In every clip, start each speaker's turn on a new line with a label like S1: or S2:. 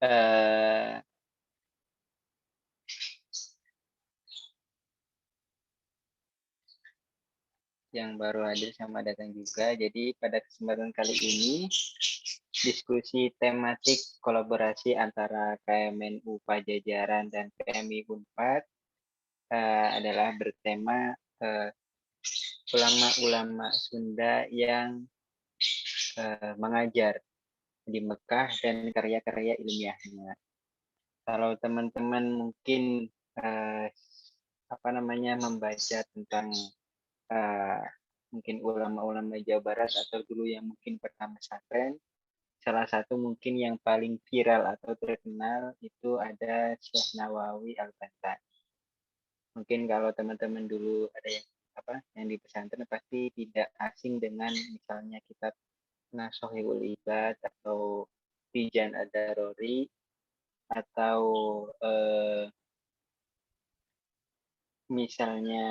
S1: eh, yang baru hadir sama datang juga. Jadi pada kesempatan kali ini diskusi tematik kolaborasi antara KMNU Pajajaran dan PMI Unpad adalah bertema ulama-ulama Sunda yang mengajar di Mekah dan karya-karya ilmiahnya. Kalau teman-teman mungkin membaca tentang mungkin ulama-ulama Jawa Barat atau dulu yang mungkin pernah pesantren, salah satu mungkin yang paling viral atau terkenal itu ada Syekh Nawawi Al-Bantani. Mungkin kalau teman-teman dulu ada yang di pesantren pasti tidak asing dengan misalnya kitab Nasuhul Ibad atau Tijan Ad-Darori atau misalnya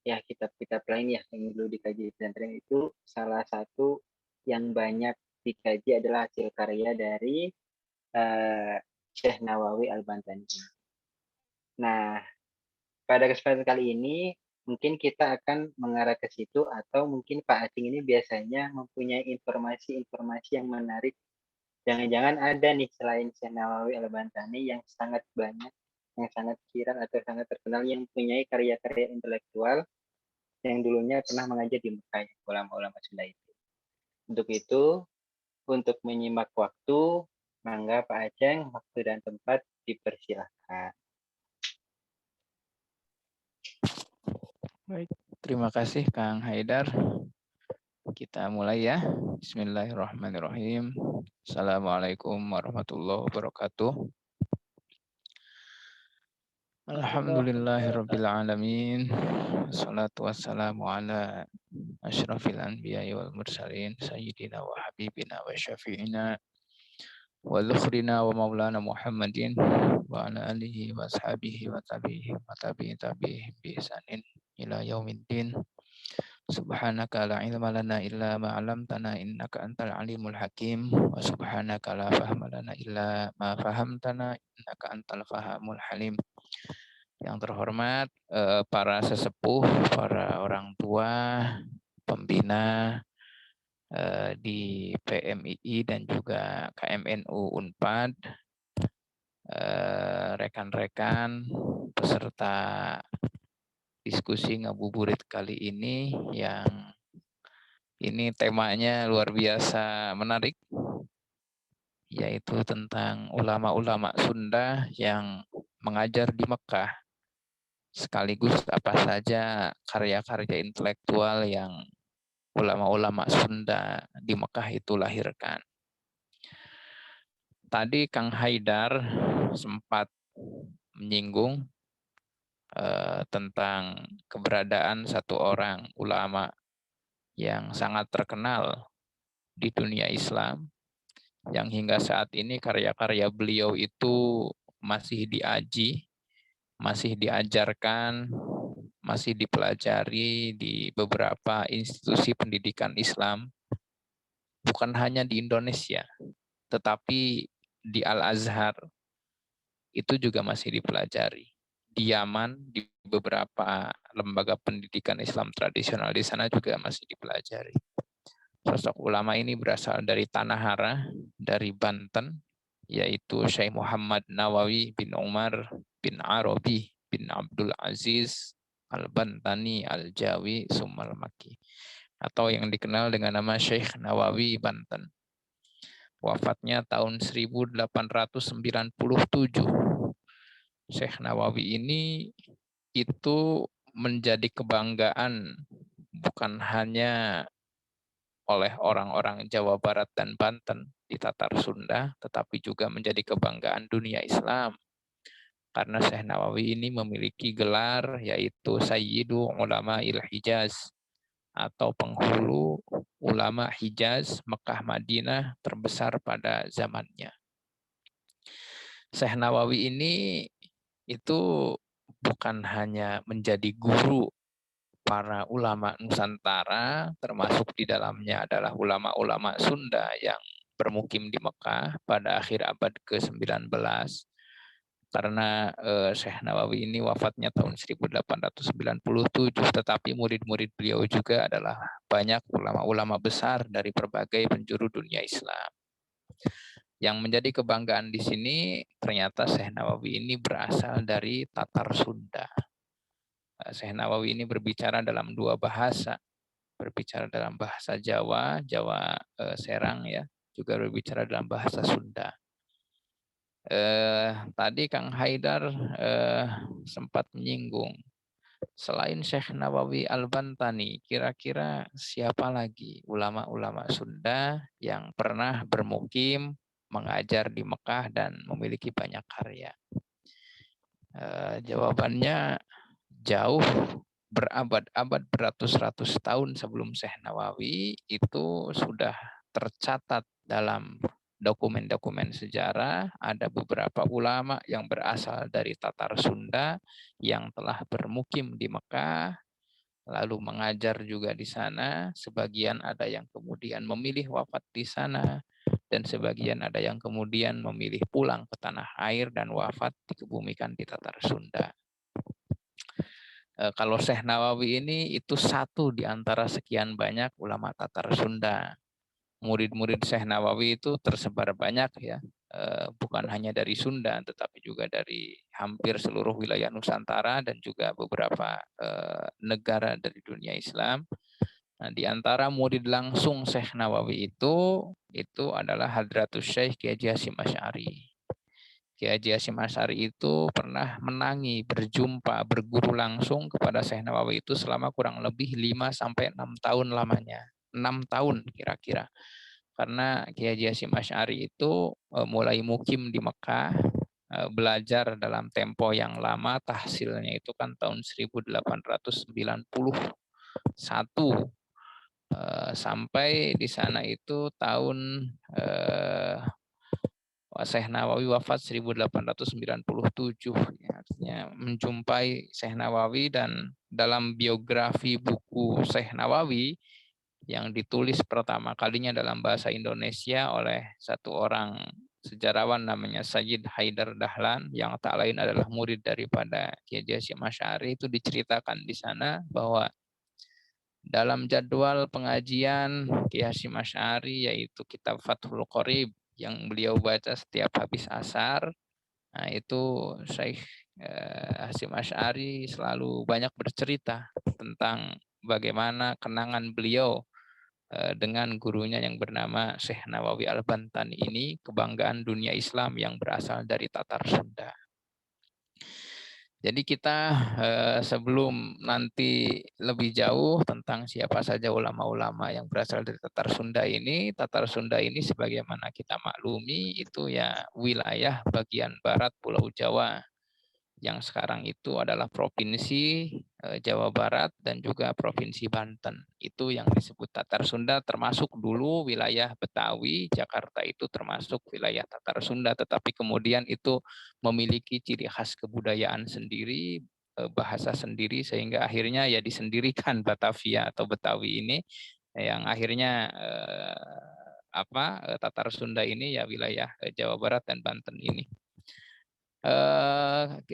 S1: ya kitab-kitab lain ya yang dulu dikaji di pesantren itu salah satu yang banyak dikaji adalah hasil karya dari Syekh Nawawi Al-Bantani. Nah, pada kesempatan kali ini mungkin kita akan mengarah ke situ atau mungkin Pak Acing ini biasanya mempunyai informasi-informasi yang menarik. Jangan-jangan ada nih selain Syekh Nawawi Al-Bantani yang sangat banyak, yang sangat viral atau sangat terkenal yang mempunyai karya-karya intelektual yang dulunya pernah mengajar di Mekah, ulama-ulama Sunda itu. Untuk itu, untuk menyimak waktu, mangga Pak Aceng, waktu dan tempat dipersilahkan.
S2: Baik, terima kasih Kang Haidar. Kita mulai ya. Bismillahirrahmanirrahim. Assalamualaikum warahmatullahi wabarakatuh. Alhamdulillahirabbil alamin. Wassalatu wassalamu ala asyrafil anbiya'i wal mursalin sayyidina wa habibina wa syafi'ina wa dzukhrina wa maulana Muhammadin wa ala alihi wa ashabihi wa tabihi wa tabi'in bi ihsanin ila yaumiddin. Subhanaka la ilma lana illa ma 'allamtana innaka antal alimul hakim wa subhanaka la fahma lana illa ma fahamtana innaka antal fahamul halim. Yang terhormat para sesepuh, para orang tua, pembina di PMII dan juga KMNU Unpad, rekan-rekan peserta diskusi ngabuburit kali ini yang ini temanya luar biasa menarik, yaitu tentang ulama-ulama Sunda yang mengajar di Mekah, sekaligus apa saja karya-karya intelektual yang ulama-ulama Sunda di Mekah itu lahirkan. Tadi Kang Haidar sempat menyinggung tentang keberadaan satu orang ulama yang sangat terkenal di dunia Islam, yang hingga saat ini karya-karya beliau itu masih diaji, masih diajarkan, masih dipelajari di beberapa institusi pendidikan Islam, bukan hanya di Indonesia, tetapi di Al-Azhar itu juga masih dipelajari. Di Yaman, di beberapa lembaga pendidikan Islam tradisional di sana juga masih dipelajari. Sosok ulama ini berasal dari Tanah Hara, dari Banten, yaitu Syekh Muhammad Nawawi bin Umar bin Arabi bin Abdul Aziz Al-Bantani Al-Jawi Summal Maki, atau yang dikenal dengan nama Syekh Nawawi Banten. Wafatnya tahun 1897. Syekh Nawawi ini itu menjadi kebanggaan bukan hanya oleh orang-orang Jawa Barat dan Banten di Tatar Sunda, tetapi juga menjadi kebanggaan dunia Islam. Karena Syekh Nawawi ini memiliki gelar yaitu Sayyidu Ulama Il-Hijaz, atau penghulu ulama Hijaz, Mekah, Madinah terbesar pada zamannya. Syekh Nawawi ini itu bukan hanya menjadi guru para ulama Nusantara, termasuk di dalamnya adalah ulama-ulama Sunda yang bermukim di Mekah pada akhir abad ke-19. Karena Syekh Nawawi ini wafatnya tahun 1897, tetapi murid-murid beliau juga adalah banyak ulama-ulama besar dari berbagai penjuru dunia Islam. Yang menjadi kebanggaan di sini ternyata Syekh Nawawi ini berasal dari Tatar Sunda. Syekh Nawawi ini berbicara dalam dua bahasa, berbicara dalam bahasa Jawa, Jawa Serang ya, juga berbicara dalam bahasa Sunda. Tadi Kang Haidar sempat menyinggung, selain Syekh Nawawi Al-Bantani, kira-kira siapa lagi ulama-ulama Sunda yang pernah bermukim, mengajar di Mekah dan memiliki banyak karya? Jawabannya jauh, berabad-abad, beratus-ratus tahun sebelum Syekh Nawawi itu sudah tercatat dalam dokumen-dokumen sejarah. Ada beberapa ulama yang berasal dari Tatar Sunda yang telah bermukim di Mekah, lalu mengajar juga di sana. Sebagian ada yang kemudian memilih wafat di sana, dan sebagian ada yang kemudian memilih pulang ke tanah air dan wafat dikebumikan di Tatar Sunda. Kalau Syekh Nawawi ini itu satu di antara sekian banyak ulama Tatar Sunda. Murid-murid Syekh Nawawi itu tersebar banyak ya, bukan hanya dari Sunda, tetapi juga dari hampir seluruh wilayah Nusantara dan juga beberapa negara dari dunia Islam. Nah, di antara murid langsung Syekh Nawawi itu adalah Hadratus Syekh Kiai Haji Hasyim Asy'ari. Kiai Haji Hasyim Asy'ari itu pernah menangi, berjumpa, berguru langsung kepada Syekh Nawawi itu selama kurang lebih 5-6 tahun lamanya. 6 tahun kira-kira. Karena Kiai Haji Hasyim Asy'ari itu mulai mukim di Mekah, belajar dalam tempo yang lama, tahsilnya itu kan tahun 1891, sampai di sana itu tahun Syekh Nawawi wafat 1897, ya, artinya menjumpai Syekh Nawawi. Dan dalam biografi buku Syekh Nawawi yang ditulis pertama kalinya dalam bahasa Indonesia oleh satu orang sejarawan namanya Sayyid Haidar Dahlan, yang tak lain adalah murid daripada Kiai Hasyim Asy'ari, itu diceritakan di sana bahwa dalam jadwal pengajian Kiai Hasyim Asy'ari, yaitu kitab Fathul Qorib yang beliau baca setiap habis asar, nah itu Syekh Hasyim Asy'ari selalu banyak bercerita tentang bagaimana kenangan beliau dengan gurunya yang bernama Syekh Nawawi Al-Bantani ini, kebanggaan dunia Islam yang berasal dari Tatar Sunda. Jadi kita sebelum nanti lebih jauh tentang siapa saja ulama-ulama yang berasal dari Tatar Sunda ini sebagaimana kita maklumi itu ya wilayah bagian barat Pulau Jawa, yang sekarang itu adalah Provinsi Jawa Barat dan juga Provinsi Banten. Itu yang disebut Tatar Sunda, termasuk dulu wilayah Betawi, Jakarta itu termasuk wilayah Tatar Sunda, tetapi kemudian itu memiliki ciri khas kebudayaan sendiri, bahasa sendiri, sehingga akhirnya ya disendirikan Batavia atau Betawi ini, yang akhirnya Tatar Sunda ini ya wilayah Jawa Barat dan Banten ini.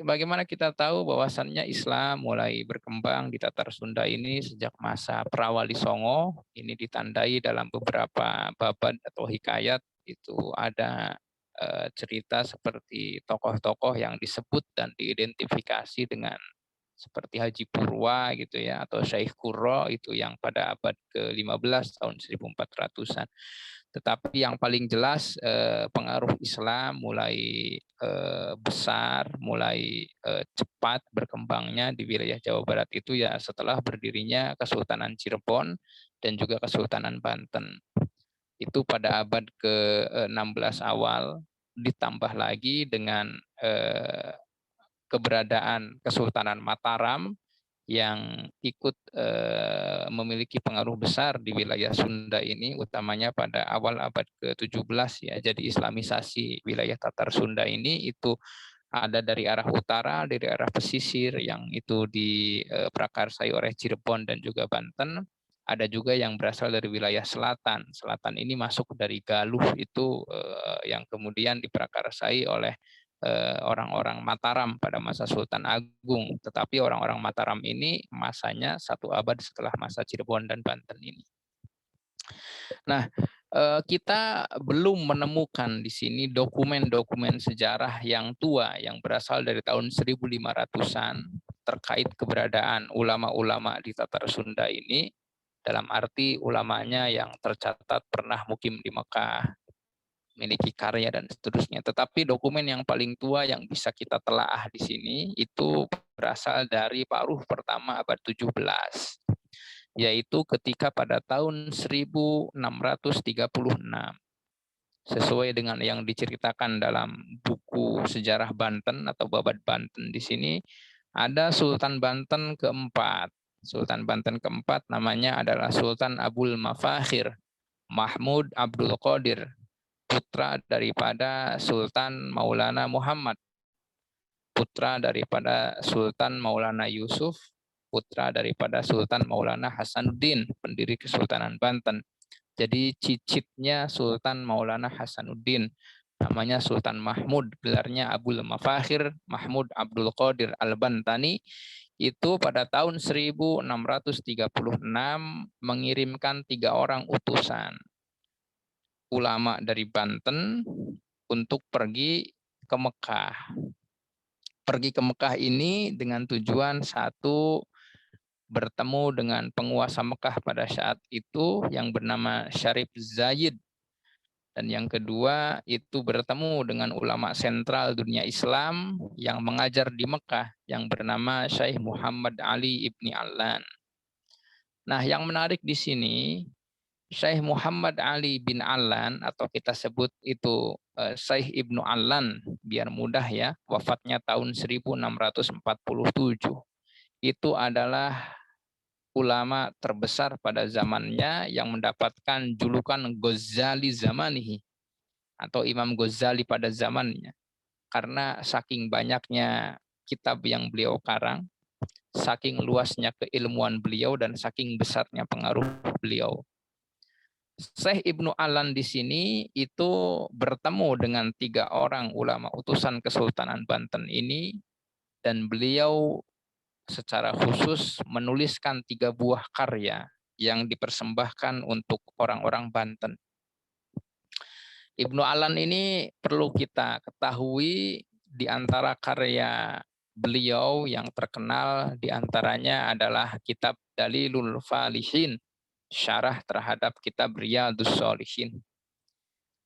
S2: Bagaimana kita tahu bahwasannya Islam mulai berkembang di Tatar Sunda ini sejak masa Prawali Songo. Ini ditandai dalam beberapa babad atau hikayat, itu ada cerita seperti tokoh-tokoh yang disebut dan diidentifikasi dengan seperti Haji Purwa gitu ya, atau Syekh Kuro itu yang pada abad ke-15 tahun 1400-an. Tetapi yang paling jelas pengaruh Islam mulai besar, mulai cepat berkembangnya di wilayah Jawa Barat itu ya setelah berdirinya Kesultanan Cirebon dan juga Kesultanan Banten. Itu pada abad ke-16 awal, ditambah lagi dengan keberadaan Kesultanan Mataram yang ikut memiliki pengaruh besar di wilayah Sunda ini, utamanya pada awal abad ke-17 ya. Jadi islamisasi wilayah Tatar Sunda ini itu ada dari arah utara, dari arah pesisir yang itu diprakarsai oleh Cirebon dan juga Banten. Ada juga yang berasal dari wilayah selatan. Selatan ini masuk dari Galuh itu yang kemudian diprakarsai oleh orang-orang Mataram pada masa Sultan Agung. Tetapi orang-orang Mataram ini masanya 1 abad setelah masa Cirebon dan Banten ini. Nah, kita belum menemukan di sini dokumen-dokumen sejarah yang tua yang berasal dari tahun 1500-an terkait keberadaan ulama-ulama di Tatar Sunda ini, dalam arti ulamanya yang tercatat pernah mukim di Mekah, memiliki karya dan seterusnya. Tetapi dokumen yang paling tua yang bisa kita telaah di sini itu berasal dari paruh pertama abad 17, yaitu ketika pada tahun 1636, sesuai dengan yang diceritakan dalam buku sejarah Banten atau Babat Banten di sini, ada Sultan Banten keempat. Sultan Banten keempat namanya adalah Sultan Abul Mafakhir Mahmud Abdul Qadir, putra daripada Sultan Maulana Muhammad, putra daripada Sultan Maulana Yusuf, putra daripada Sultan Maulana Hasanuddin, pendiri Kesultanan Banten. Jadi cicitnya Sultan Maulana Hasanuddin, namanya Sultan Mahmud, gelarnya Abul Mafakhir Mahmud Abdul Qadir Al-Bantani, itu pada tahun 1636 mengirimkan 3 orang utusan ulama dari Banten untuk pergi ke Mekah. Pergi ke Mekah ini dengan tujuan satu, bertemu dengan penguasa Mekah pada saat itu yang bernama Syarif Zaid. Dan yang kedua itu bertemu dengan ulama sentral dunia Islam yang mengajar di Mekah yang bernama Syekh Muhammad Ali Ibni Allan. Nah, yang menarik di sini, Syekh Muhammad Ali bin Allan atau kita sebut itu Syekh Ibnu Allan, biar mudah ya, wafatnya tahun 1647. Itu adalah ulama terbesar pada zamannya yang mendapatkan julukan Ghazali Zamanihi atau Imam Ghazali pada zamannya. Karena saking banyaknya kitab yang beliau karang, saking luasnya keilmuan beliau, dan saking besarnya pengaruh beliau. Syekh Ibnu Allan di sini itu bertemu dengan 3 orang ulama utusan Kesultanan Banten ini, dan beliau secara khusus menuliskan 3 buah karya yang dipersembahkan untuk orang-orang Banten. Ibnu Allan ini perlu kita ketahui, di antara karya beliau yang terkenal diantaranya adalah kitab Dalilul Falihin, syarah terhadap kitab Riyadhus Shalihin.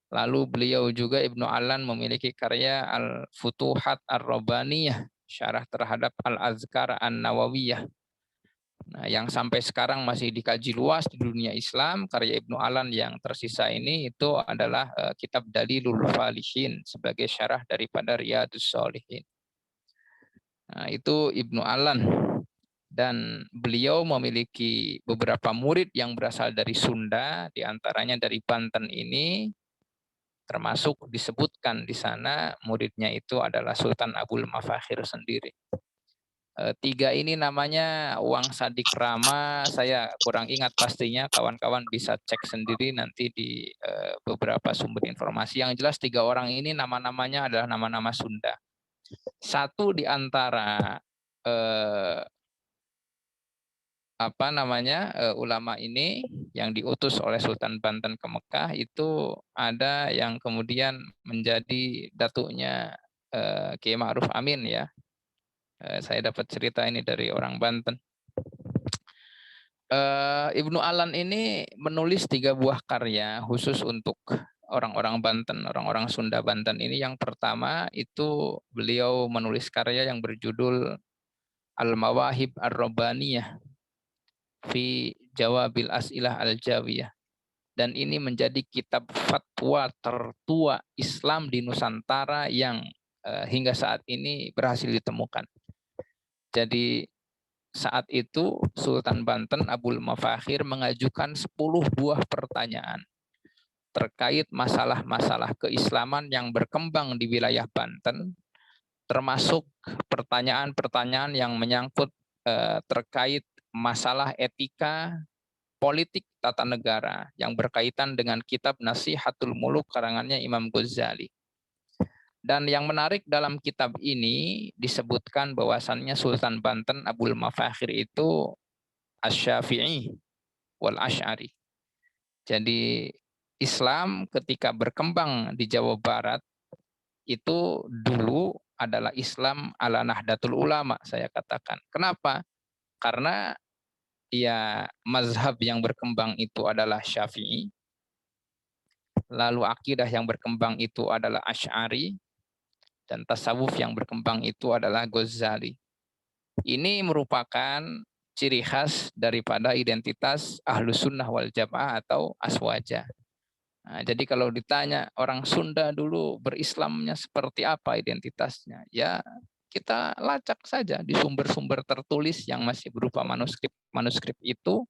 S2: Lalu beliau juga Ibnu Allan memiliki karya Al-Futuhat Ar-Rabbaniyah, syarah terhadap Al-Azkar An-Nawawiyah. Nah, yang sampai sekarang masih dikaji luas di dunia Islam, karya Ibnu Allan yang tersisa ini itu adalah kitab Dalilul Falihin sebagai syarah daripada Riyadhus Shalihin. Nah, itu Ibnu Allan. Dan beliau memiliki beberapa murid yang berasal dari Sunda, diantaranya dari Banten ini, termasuk disebutkan di sana muridnya itu adalah Sultan Abul Mafakhir sendiri. 3 ini namanya Wang Sadik Rama, saya kurang ingat pastinya, kawan-kawan bisa cek sendiri nanti di beberapa sumber informasi. Yang jelas 3 orang ini nama-namanya adalah nama-nama Sunda. Satu di antara ulama ini yang diutus oleh Sultan Banten ke Mekah itu ada yang kemudian menjadi datuknya Kiai Ma'ruf Amin ya. Saya dapat cerita ini dari orang Banten. Ibnu Allan ini menulis 3 buah karya khusus untuk orang-orang Banten, orang-orang Sunda Banten ini. Yang pertama itu beliau menulis karya yang berjudul Al-Mawahib Ar-Rabbaniyah fi Jawabil As'ilah Al-Jawiyah. Dan ini menjadi kitab fatwa tertua Islam di Nusantara yang hingga saat ini berhasil ditemukan. Jadi saat itu Sultan Banten Abul Mafakhir mengajukan 10 buah pertanyaan terkait masalah-masalah keislaman yang berkembang di wilayah Banten, termasuk pertanyaan-pertanyaan yang menyangkut terkait masalah etika, politik tata negara yang berkaitan dengan kitab Nasihatul Muluk karangannya Imam Ghazali. Dan yang menarik dalam kitab ini disebutkan bahwasannya Sultan Banten Abul Mafakhir itu Asy-Syafi'i wal Asy'ari. Jadi Islam ketika berkembang di Jawa Barat itu dulu adalah Islam ala Nahdlatul Ulama, saya katakan. Kenapa? Karena ya mazhab yang berkembang itu adalah Syafi'i, lalu akidah yang berkembang itu adalah Asy'ari, dan tasawuf yang berkembang itu adalah Ghazali. Ini merupakan ciri khas daripada identitas Ahlus Sunnah wal Jamaah atau Aswaja. Nah, jadi kalau ditanya orang Sunda dulu berislamnya seperti apa identitasnya, ya kita lacak saja di sumber-sumber tertulis yang masih berupa manuskrip itu,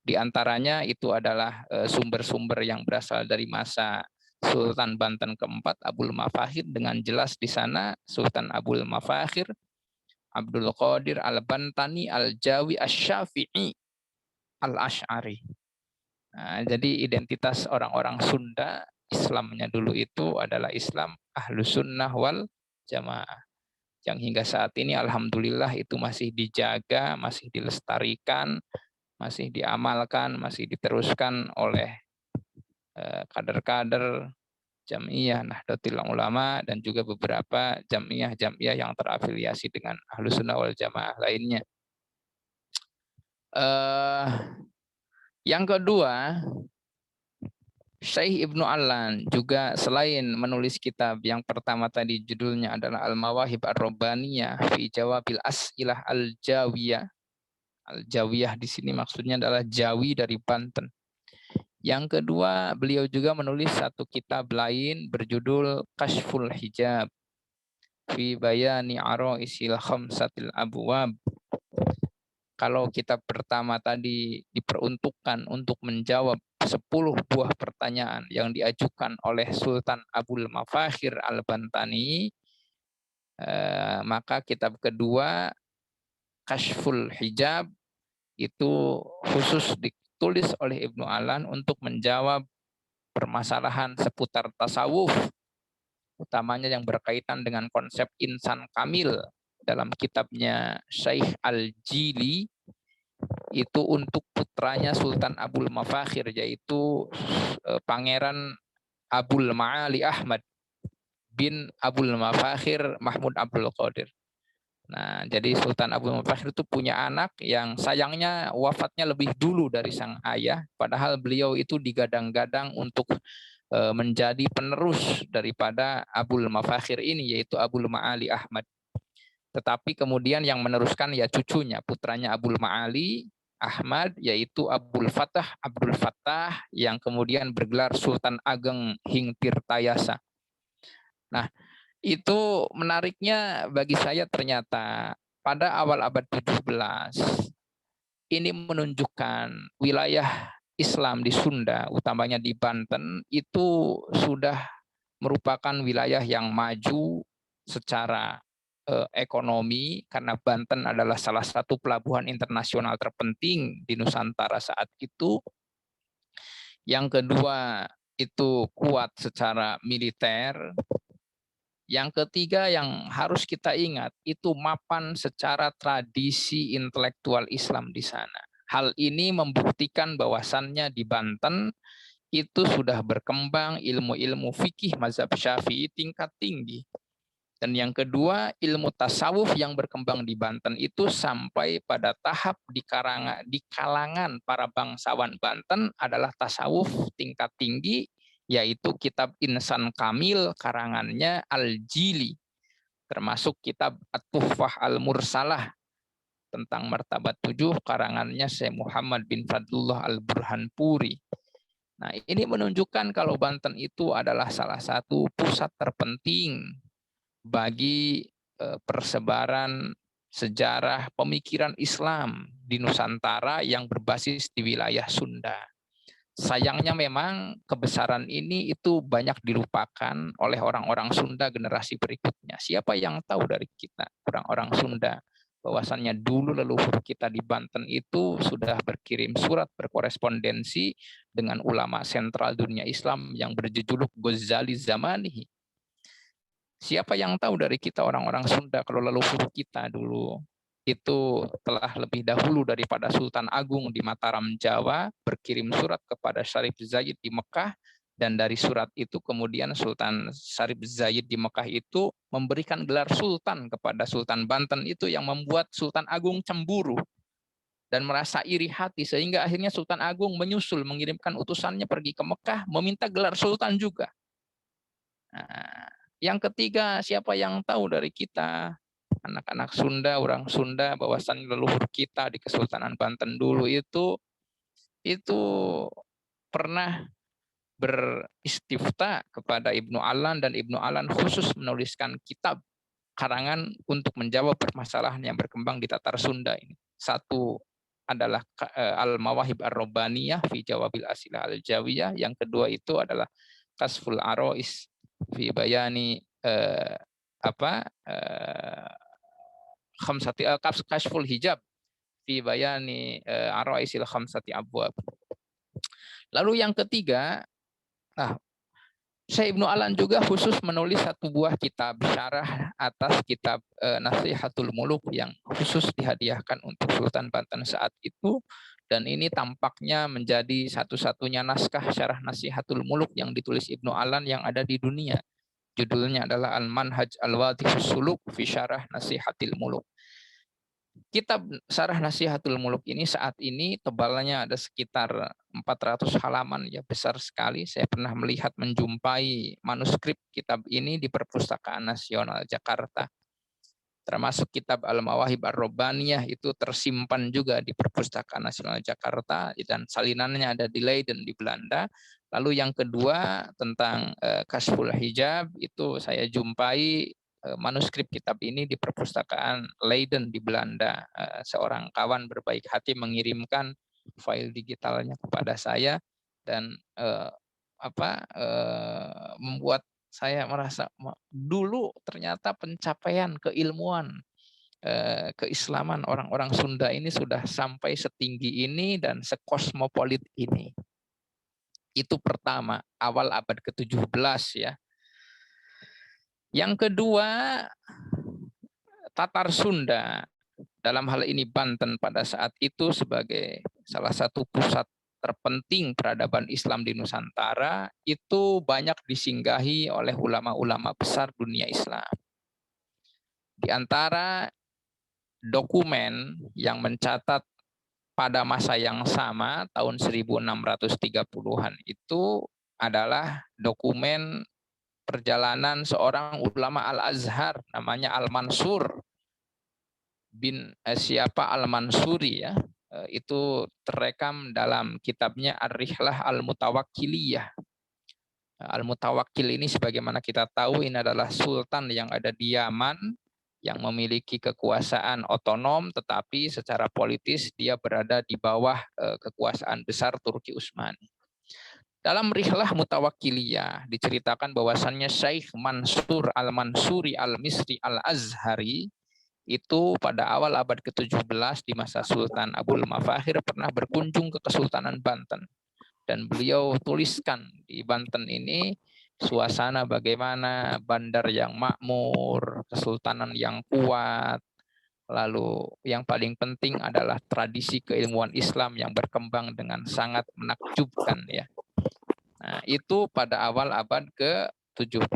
S2: diantaranya itu adalah sumber-sumber yang berasal dari masa Sultan Banten keempat Abul Mafakhir, dengan jelas di sana Sultan Abul Mafakhir Abdul Qadir Al-Bantani Al-Jawi Asy-Syafi'i Al-Asy'ari. Nah, jadi identitas orang-orang Sunda Islamnya dulu itu adalah Islam Ahlus Sunnah wal Jamaah, yang hingga saat ini alhamdulillah itu masih dijaga, masih dilestarikan, masih diamalkan, masih diteruskan oleh kader-kader Jam'iyah Nahdlatul Ulama dan juga beberapa jam'iyah yang terafiliasi dengan Ahlus Sunnah wal Jamaah lainnya. Yang kedua, Syekh Ibnu Allan juga selain menulis kitab yang pertama tadi judulnya adalah Al-Mawahib Ar-Rabbaniyah fi Jawabil As'ilah Al-Jawiyah. Al-Jawiyah di sini maksudnya adalah Jawi dari Banten. Yang kedua, beliau juga menulis satu kitab lain berjudul Kashful Hijab fi Bayani Ara'isil Khamsatil Abwab. Kalau kitab pertama tadi diperuntukkan untuk menjawab 10 buah pertanyaan yang diajukan oleh Sultan Abul Mafakhir Al-Bantani, maka kitab kedua Kashful Hijab itu khusus ditulis oleh Ibnu Allan untuk menjawab permasalahan seputar tasawuf, utamanya yang berkaitan dengan konsep insan kamil dalam kitabnya Syekh Al-Jili, itu untuk putranya Sultan Abul Mafakhir, yaitu Pangeran Abul Ma'ali Ahmad bin Abul Mafakhir Mahmud Abdul Qadir. Nah, jadi Sultan Abul Mafakhir itu punya anak yang sayangnya wafatnya lebih dulu dari sang ayah, padahal beliau itu digadang-gadang untuk menjadi penerus daripada Abul Mafakhir ini, yaitu Abul Ma'ali Ahmad. Tetapi kemudian yang meneruskan ya cucunya, putranya Abul Ma'ali Ahmad, yaitu Abdul Fattah yang kemudian bergelar Sultan Ageng Hing Tirtayasa. Nah, itu menariknya bagi saya ternyata pada awal abad 17 ini menunjukkan wilayah Islam di Sunda, utamanya di Banten, itu sudah merupakan wilayah yang maju secara ekonomi, karena Banten adalah salah satu pelabuhan internasional terpenting di Nusantara saat itu. Yang kedua, itu kuat secara militer. Yang ketiga yang harus kita ingat, itu mapan secara tradisi intelektual Islam di sana. Hal ini membuktikan bahwasannya di Banten itu sudah berkembang ilmu-ilmu fikih mazhab Syafi'i tingkat tinggi. Dan yang kedua, ilmu tasawuf yang berkembang di Banten itu sampai pada tahap di kalangan para bangsawan Banten adalah tasawuf tingkat tinggi, yaitu kitab Insan Kamil karangannya Al-Jili, termasuk kitab At-Tuhfah Al-Mursalah tentang martabat 7 karangannya Syekh Muhammad bin Fadlullah Al-Burhanpuri. Nah, ini menunjukkan kalau Banten itu adalah salah satu pusat terpenting bagi persebaran sejarah pemikiran Islam di Nusantara yang berbasis di wilayah Sunda. Sayangnya memang kebesaran ini itu banyak dilupakan oleh orang-orang Sunda generasi berikutnya. Siapa yang tahu dari kita, orang-orang Sunda, bahwasannya dulu leluhur kita di Banten itu sudah berkirim surat berkorespondensi dengan ulama sentral dunia Islam yang berjuluk Ghazali Zamani. Siapa yang tahu dari kita orang-orang Sunda kalau leluhur kita dulu itu telah lebih dahulu daripada Sultan Agung di Mataram, Jawa, berkirim surat kepada Syarif Zaid di Mekah, dan dari surat itu kemudian Sultan Syarif Zaid di Mekah itu memberikan gelar Sultan kepada Sultan Banten itu, yang membuat Sultan Agung cemburu dan merasa iri hati, sehingga akhirnya Sultan Agung menyusul mengirimkan utusannya pergi ke Mekah meminta gelar Sultan juga. Nah, yang ketiga, siapa yang tahu dari kita anak-anak Sunda, orang Sunda, bahwasan leluhur kita di Kesultanan Banten dulu itu pernah beristifta kepada Ibnu Alan, dan Ibnu Alan khusus menuliskan kitab karangan untuk menjawab permasalahan yang berkembang di Tatar Sunda ini. Satu adalah Al-Mawahib Ar-Robbaniyah fi Jawabil Asilah Al-Jawiyah, yang kedua itu adalah Kasful Arois fi Bayani Kashful Hijab fi Bayani Aroisil Khamsati Abwab. Lalu yang ketiga, Syekh Ibnu Alan juga khusus menulis satu buah kitab syarah atas kitab Nasihatul Muluk yang khusus dihadiahkan untuk Sultan Banten saat itu, dan ini tampaknya menjadi satu-satunya naskah syarah Nasihatul Muluk yang ditulis Ibnu Alan yang ada di dunia. Judulnya adalah Al-Manhaj Al-Wadihus Suluk fi Syarah Nasihatil Muluk. Kitab Syarah Nasihatul Muluk ini saat ini tebalnya ada sekitar 400 halaman, ya besar sekali. Saya pernah melihat menjumpai manuskrip kitab ini di Perpustakaan Nasional Jakarta. Termasuk kitab Al-Mawahib Ar-Robbaniyah itu tersimpan juga di Perpustakaan Nasional Jakarta, dan salinannya ada di Leiden di Belanda. Lalu yang kedua tentang Kashful Hijab itu saya jumpai manuskrip kitab ini di Perpustakaan Leiden di Belanda. Seorang kawan berbaik hati mengirimkan file digitalnya kepada saya, dan membuat saya merasa dulu ternyata pencapaian keilmuan keislaman orang-orang Sunda ini sudah sampai setinggi ini dan sekosmopolit ini. Itu pertama, awal abad ke-17 ya. Yang kedua, Tatar Sunda, dalam hal ini Banten pada saat itu sebagai salah satu pusat terpenting peradaban Islam di Nusantara, itu banyak disinggahi oleh ulama-ulama besar dunia Islam. Di antara dokumen yang mencatat pada masa yang sama, tahun 1630-an itu adalah dokumen perjalanan seorang ulama Al-Azhar namanya Al-Mansur bin Al-Mansuri ya. Itu terekam dalam kitabnya Ar-Rihlah Al-Mutawakkiliyah. Al-Mutawakkil ini sebagaimana kita tahu ini adalah sultan yang ada di Yaman yang memiliki kekuasaan otonom, tetapi secara politis dia berada di bawah kekuasaan besar Turki Utsmani. Dalam Rihlah Mutawakkiliyah diceritakan bahwasannya Syekh Mansur Al-Mansuri Al-Misri Al-Azhari itu pada awal abad ke-17 di masa Sultan Abul Mafahir pernah berkunjung ke Kesultanan Banten. Dan beliau tuliskan di Banten ini suasana bagaimana, bandar yang makmur, kesultanan yang kuat, lalu yang paling penting adalah tradisi keilmuan Islam yang berkembang dengan sangat menakjubkan ya. Nah, itu pada awal abad ke-17.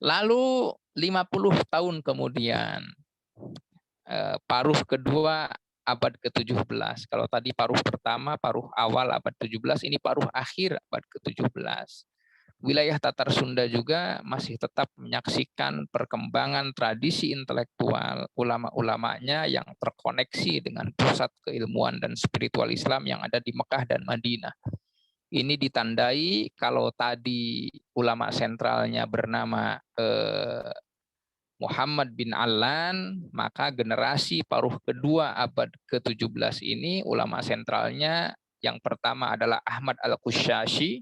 S2: Lalu 50 tahun kemudian, paruh kedua abad ke-17. Kalau tadi paruh pertama, paruh awal abad 17, ini paruh akhir abad ke-17. Wilayah Tatar Sunda juga masih tetap menyaksikan perkembangan tradisi intelektual ulama-ulamanya yang terkoneksi dengan pusat keilmuan dan spiritual Islam yang ada di Mekah dan Madinah. Ini ditandai kalau tadi ulama sentralnya bernama Muhammad bin Allan, maka generasi paruh kedua abad ke-17 ini ulama sentralnya yang pertama adalah Ahmad Al-Qushashi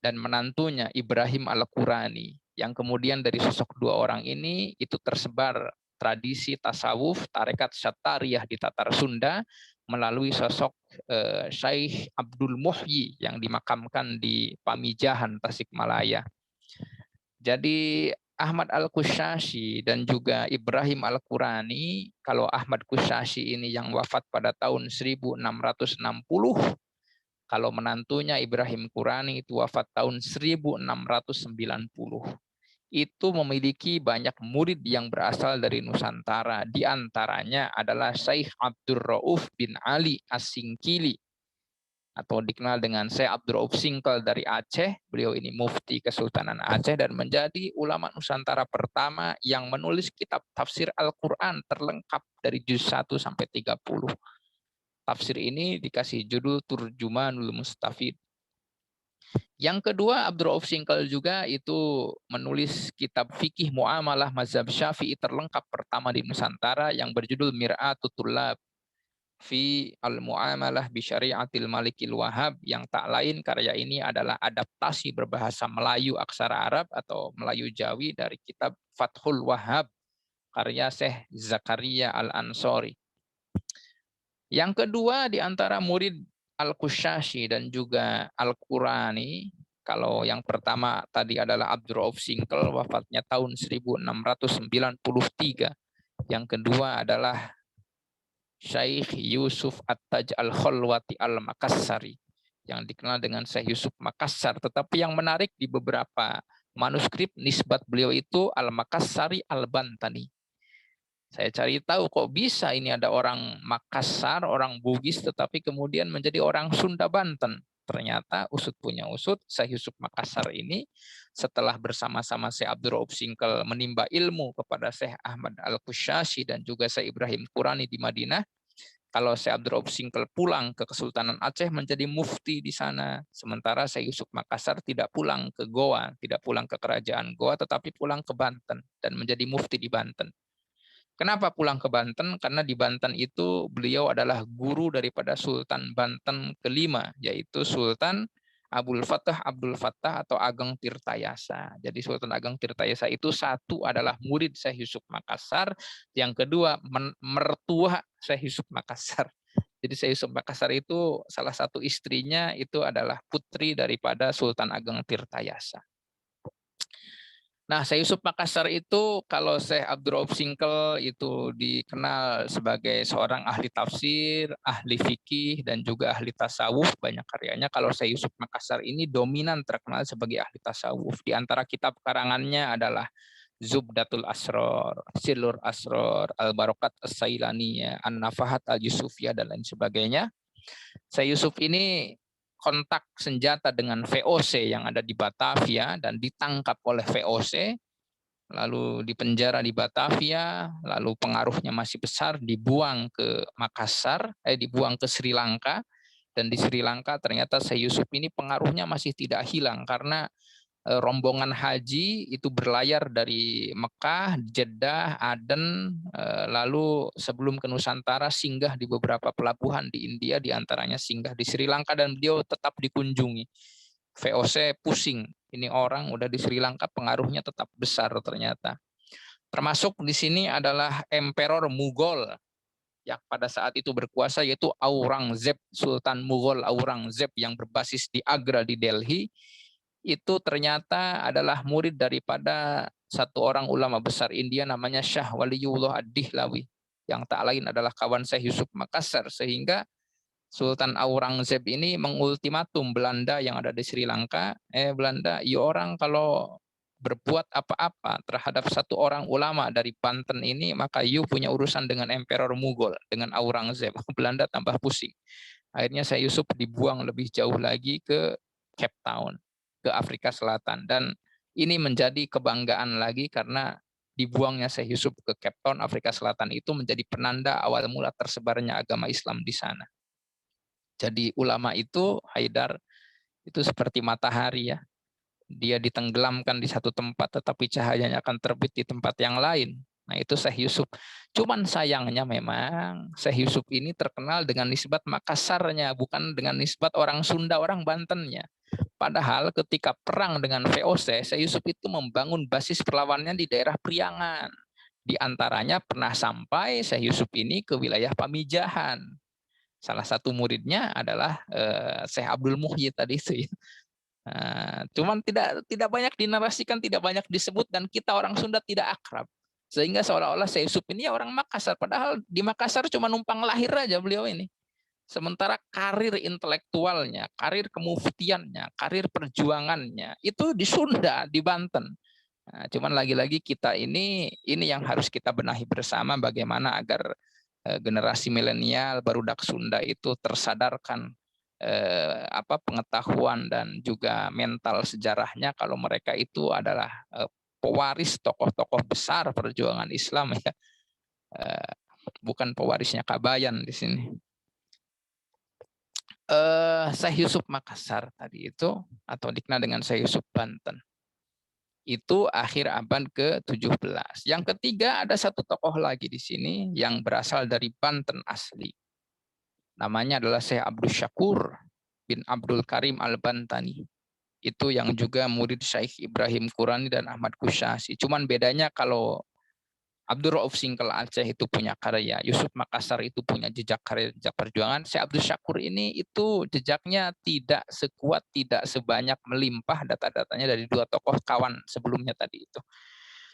S2: dan menantunya Ibrahim Al-Qurani, yang kemudian dari sosok dua orang ini itu tersebar tradisi tasawuf tarekat Syattariyah di Tatar Sunda melalui sosok Syekh Abdul Muhyi yang dimakamkan di Pamijahan, Tasikmalaya. Jadi Ahmad Al-Qushasyi dan juga Ibrahim Al-Qurani, kalau Ahmad Qushasyi ini yang wafat pada tahun 1660, kalau menantunya Ibrahim Qurani itu wafat tahun 1690. Itu memiliki banyak murid yang berasal dari Nusantara. Di antaranya adalah Syekh Abdul Rauf bin Ali As-Singkili, atau dikenal dengan Syekh Abdul Rauf Singkil dari Aceh. Beliau ini mufti Kesultanan Aceh dan menjadi ulama Nusantara pertama yang menulis kitab tafsir Al-Quran terlengkap dari juz 1 sampai 30. Tafsir ini dikasih judul Turjumanul Mustafid. Yang kedua, Abdul Rauf Singkil juga itu menulis kitab fikih muamalah mazhab Syafi'i terlengkap pertama di Nusantara yang berjudul Mir'atut Tullab fi al-muamalah bi syari'atil Malikil Wahhab, yang tak lain karya ini adalah adaptasi berbahasa Melayu aksara Arab atau Melayu Jawi dari kitab Fathul Wahhab karya Syekh Zakaria Al-Ansori. Yang kedua di antara murid Al-Qushasyi dan juga Al-Qurani, kalau yang pertama tadi adalah Abdul Rauf Singkil, wafatnya tahun 1693. Yang kedua adalah Syekh Yusuf At-Taj Al-Khalwati Al-Makassari, yang dikenal dengan Syekh Yusuf Makassar. Tetapi yang menarik di beberapa manuskrip nisbat beliau itu Al-Makassari Al-Bantani. Saya cari tahu kok bisa ini ada orang Makassar, orang Bugis, tetapi kemudian menjadi orang Sunda Banten. Ternyata usut punya usut, Syekh Yusuf Makassar ini setelah bersama-sama Syekh Abdul Rauf Singkil menimba ilmu kepada Syekh Ahmad Al-Qushasyi dan juga Syekh Ibrahim Qurani di Madinah, kalau Syekh Abdul Rauf Singkil pulang ke Kesultanan Aceh menjadi mufti di sana. Sementara Syekh Yusuf Makassar tidak pulang ke Goa, tidak pulang ke kerajaan Goa, tetapi pulang ke Banten dan menjadi mufti di Banten. Kenapa pulang ke Banten? Karena di Banten itu beliau adalah guru daripada Sultan Banten kelima, yaitu Sultan Abdul Fattah atau Ageng Tirtayasa. Jadi Sultan Ageng Tirtayasa itu satu adalah murid Syekh Yusuf Makassar, yang kedua mertua Syekh Yusuf Makassar. Jadi Syekh Yusuf Makassar itu salah satu istrinya itu adalah putri daripada Sultan Ageng Tirtayasa. Nah, Syekh Yusuf Makassar itu kalau Syekh Abdul Rauf Singkil itu dikenal sebagai seorang ahli tafsir, ahli fikih, dan juga ahli tasawuf, banyak karyanya. Kalau Syekh Yusuf Makassar ini dominan terkenal sebagai ahli tasawuf. Di antara kitab karangannya adalah Zubdatul Asror, Silur Asror, Al-Barokat As-Sailaniyah, An-Nafahat Al-Yusufiyah, dan lain sebagainya. Syekh Yusuf ini kontak senjata dengan VOC yang ada di Batavia dan ditangkap oleh VOC, lalu dipenjara di Batavia, lalu pengaruhnya masih besar, dibuang ke Makassar, dibuang ke Sri Lanka, dan di Sri Lanka ternyata Syekh Yusuf ini pengaruhnya masih tidak hilang karena rombongan haji itu berlayar dari Mekah, Jeddah, Aden, lalu sebelum ke Nusantara singgah di beberapa pelabuhan di India, diantaranya singgah di Sri Lanka, dan beliau tetap dikunjungi. VOC pusing, ini orang udah di Sri Lanka pengaruhnya tetap besar ternyata. Termasuk di sini adalah Emperor Mughal yang pada saat itu berkuasa, yaitu Aurangzeb, Sultan Mughal Aurangzeb yang berbasis di Agra di Delhi. Itu ternyata adalah murid daripada satu orang ulama besar India namanya Syah Waliullah Ad-Dihlawi, yang tak lain adalah kawan Syekh Yusuf Makassar, sehingga Sultan Aurangzeb ini mengultimatum Belanda yang ada di Sri Lanka, Belanda, ya orang kalau berbuat apa-apa terhadap satu orang ulama dari Banten ini, maka you punya urusan dengan Emperor Mughal, dengan Aurangzeb. Belanda tambah pusing. Akhirnya Syekh Yusuf dibuang lebih jauh lagi ke Cape Town, ke Afrika Selatan, dan ini menjadi kebanggaan lagi karena dibuangnya Syekh Yusuf ke Cape Town, Afrika Selatan itu menjadi penanda awal mula tersebarnya agama Islam di sana. Jadi ulama itu, Haidar, itu seperti matahari ya. Dia ditenggelamkan di satu tempat tetapi cahayanya akan terbit di tempat yang lain. Nah itu Syekh Yusuf. Cuman sayangnya memang Syekh Yusuf ini terkenal dengan nisbat Makassarnya, bukan dengan nisbat orang Sunda, orang Bantennya. Padahal ketika perang dengan VOC, Syekh Yusuf itu membangun basis perlawanannya di daerah Priangan. Di antaranya pernah sampai Syekh Yusuf ini ke wilayah Pamijahan. Salah satu muridnya adalah Syekh Abdul Muhyi tadi itu ya. Cuman tidak banyak dinarasikan, tidak banyak disebut, dan kita orang Sunda tidak akrab. Sehingga seolah-olah Syekh Yusuf ini orang Makassar, padahal di Makassar cuma numpang lahir aja beliau ini. Sementara karir intelektualnya, karir kemuftiannya, karir perjuangannya itu di Sunda, di Banten. Nah, cuman lagi-lagi kita ini yang harus kita benahi bersama, bagaimana agar generasi milenial barudak Sunda itu tersadarkan pengetahuan dan juga mental sejarahnya kalau mereka itu adalah pewaris tokoh-tokoh besar perjuangan Islam ya, bukan pewarisnya Kabayan di sini. Syekh Yusuf Makassar tadi itu, atau dikenal dengan Syekh Yusuf Banten, itu akhir abad ke-17. Yang ketiga, ada satu tokoh lagi di sini yang berasal dari Banten asli. Namanya adalah Syekh Abdul Syakur bin Abdul Karim Al-Bantani. Itu yang juga murid Syekh Ibrahim Qurani dan Ahmad Kusyasi. Cuman bedanya kalau Abdul Rauf Singkel Aceh itu punya karya, Yusuf Makassar itu punya jejak karya, jejak perjuangan. Syekh Abdul Syakur ini itu jejaknya tidak sekuat, tidak sebanyak melimpah data-datanya dari dua tokoh kawan sebelumnya tadi itu.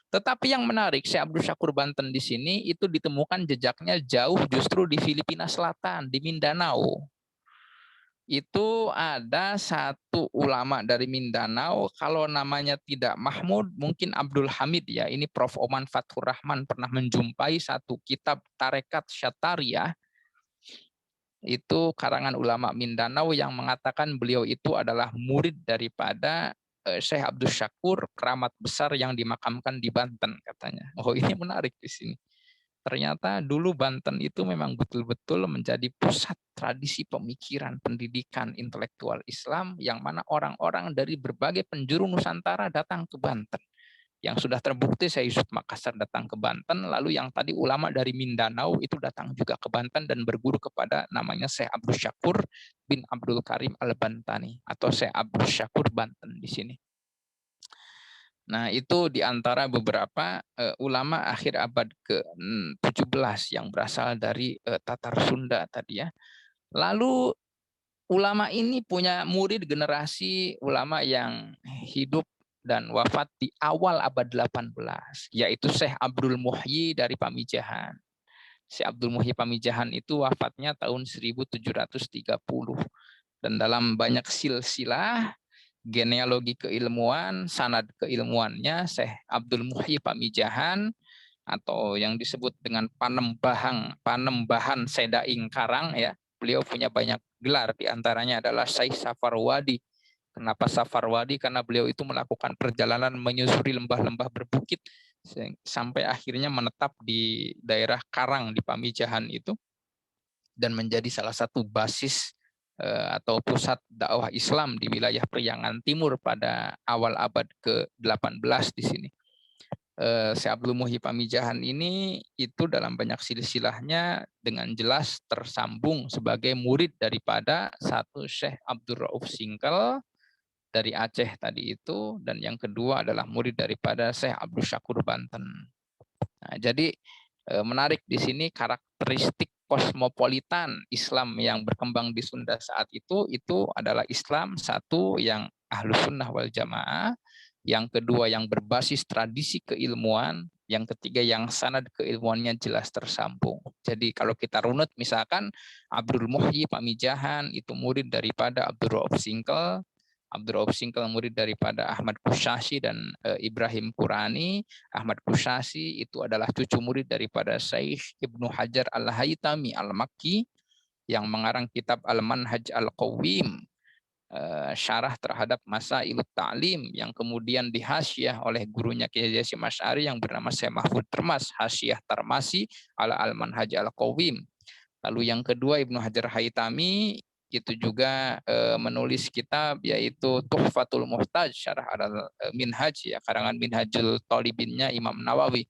S2: Tetapi yang menarik, Syekh Abdul Syakur Banten di sini itu ditemukan jejaknya jauh justru di Filipina Selatan, di Mindanao. Itu ada satu ulama dari Mindanao, kalau namanya tidak Mahmud, mungkin Abdul Hamid ya. Ini Prof. Oman Fathur Rahman pernah menjumpai satu kitab Tarekat Syatariah, itu karangan ulama Mindanao yang mengatakan beliau itu adalah murid daripada Syekh Abdul Syakur, keramat besar yang dimakamkan di Banten katanya. Oh, ini menarik di sini. Ternyata dulu Banten itu memang betul-betul menjadi pusat tradisi pemikiran, pendidikan intelektual Islam, yang mana orang-orang dari berbagai penjuru Nusantara datang ke Banten. Yang sudah terbukti Syekh Yusuf Makassar datang ke Banten, lalu yang tadi ulama dari Mindanao itu datang juga ke Banten dan berguru kepada namanya Syekh Abdul Syakur bin Abdul Karim Al-Bantani, atau Syekh Abdul Syakur Banten di sini. Nah, itu diantara beberapa ulama akhir abad ke-17 yang berasal dari Tatar Sunda tadi ya. Lalu ulama ini punya murid generasi ulama yang hidup dan wafat di awal abad 18, yaitu Syekh Abdul Muhyi dari Pamijahan. Syekh Abdul Muhyi Pamijahan itu wafatnya tahun 1730. Dan dalam banyak silsilah genealogi keilmuan, sanad keilmuannya, Syekh Abdul Muhyi Pamijahan, atau yang disebut dengan Panembahan Sedaing Karang ya. Beliau punya banyak gelar, diantaranya adalah Syekh Safarwadi. Kenapa Safarwadi? Karena beliau itu melakukan perjalanan menyusuri lembah-lembah berbukit sampai akhirnya menetap di daerah Karang di Pamijahan itu, dan menjadi salah satu basis atau pusat dakwah Islam di wilayah Priangan Timur pada awal abad ke-18 di sini. Syekh Abdul Muhyi Pamijahan ini itu dalam banyak silsilahnya dengan jelas tersambung sebagai murid daripada satu Syekh Abdul Rauf Singkel dari Aceh tadi itu, dan yang kedua adalah murid daripada Syekh Abdul Syakur Banten. Nah, jadi menarik di sini karakteristik kosmopolitan Islam yang berkembang di Sunda saat itu adalah Islam satu yang Ahlus Sunnah wal Jamaah, yang kedua yang berbasis tradisi keilmuan, yang ketiga yang sanad keilmuannya jelas tersambung. Jadi kalau kita runut, misalkan Abdul Muhyi Pamijahan itu murid daripada Abdul Rauf Singkel, Abdul Rauf Singkel murid daripada Ahmad Kusyasi dan Ibrahim Qurani. Ahmad Kusyasi itu adalah cucu murid daripada Syekh Ibnu Hajar Al-Haytami Al-Makki yang mengarang kitab Al-Manhaj Al-Qawim, syarah terhadap Masailut Ta'lim, yang kemudian dihasyiah oleh gurunya Kiai Hasyim Asy'ari yang bernama Syekh Mahfud Termas, Hasyiah Tarmasi ala Al-Manhaj Al-Qawim. Lalu yang kedua Ibnu Hajar Haytami itu juga menulis kitab yaitu Tuhfatul Muhtaj, syarah Minhaj ya, karangan Minhajul Talibinnya Imam Nawawi.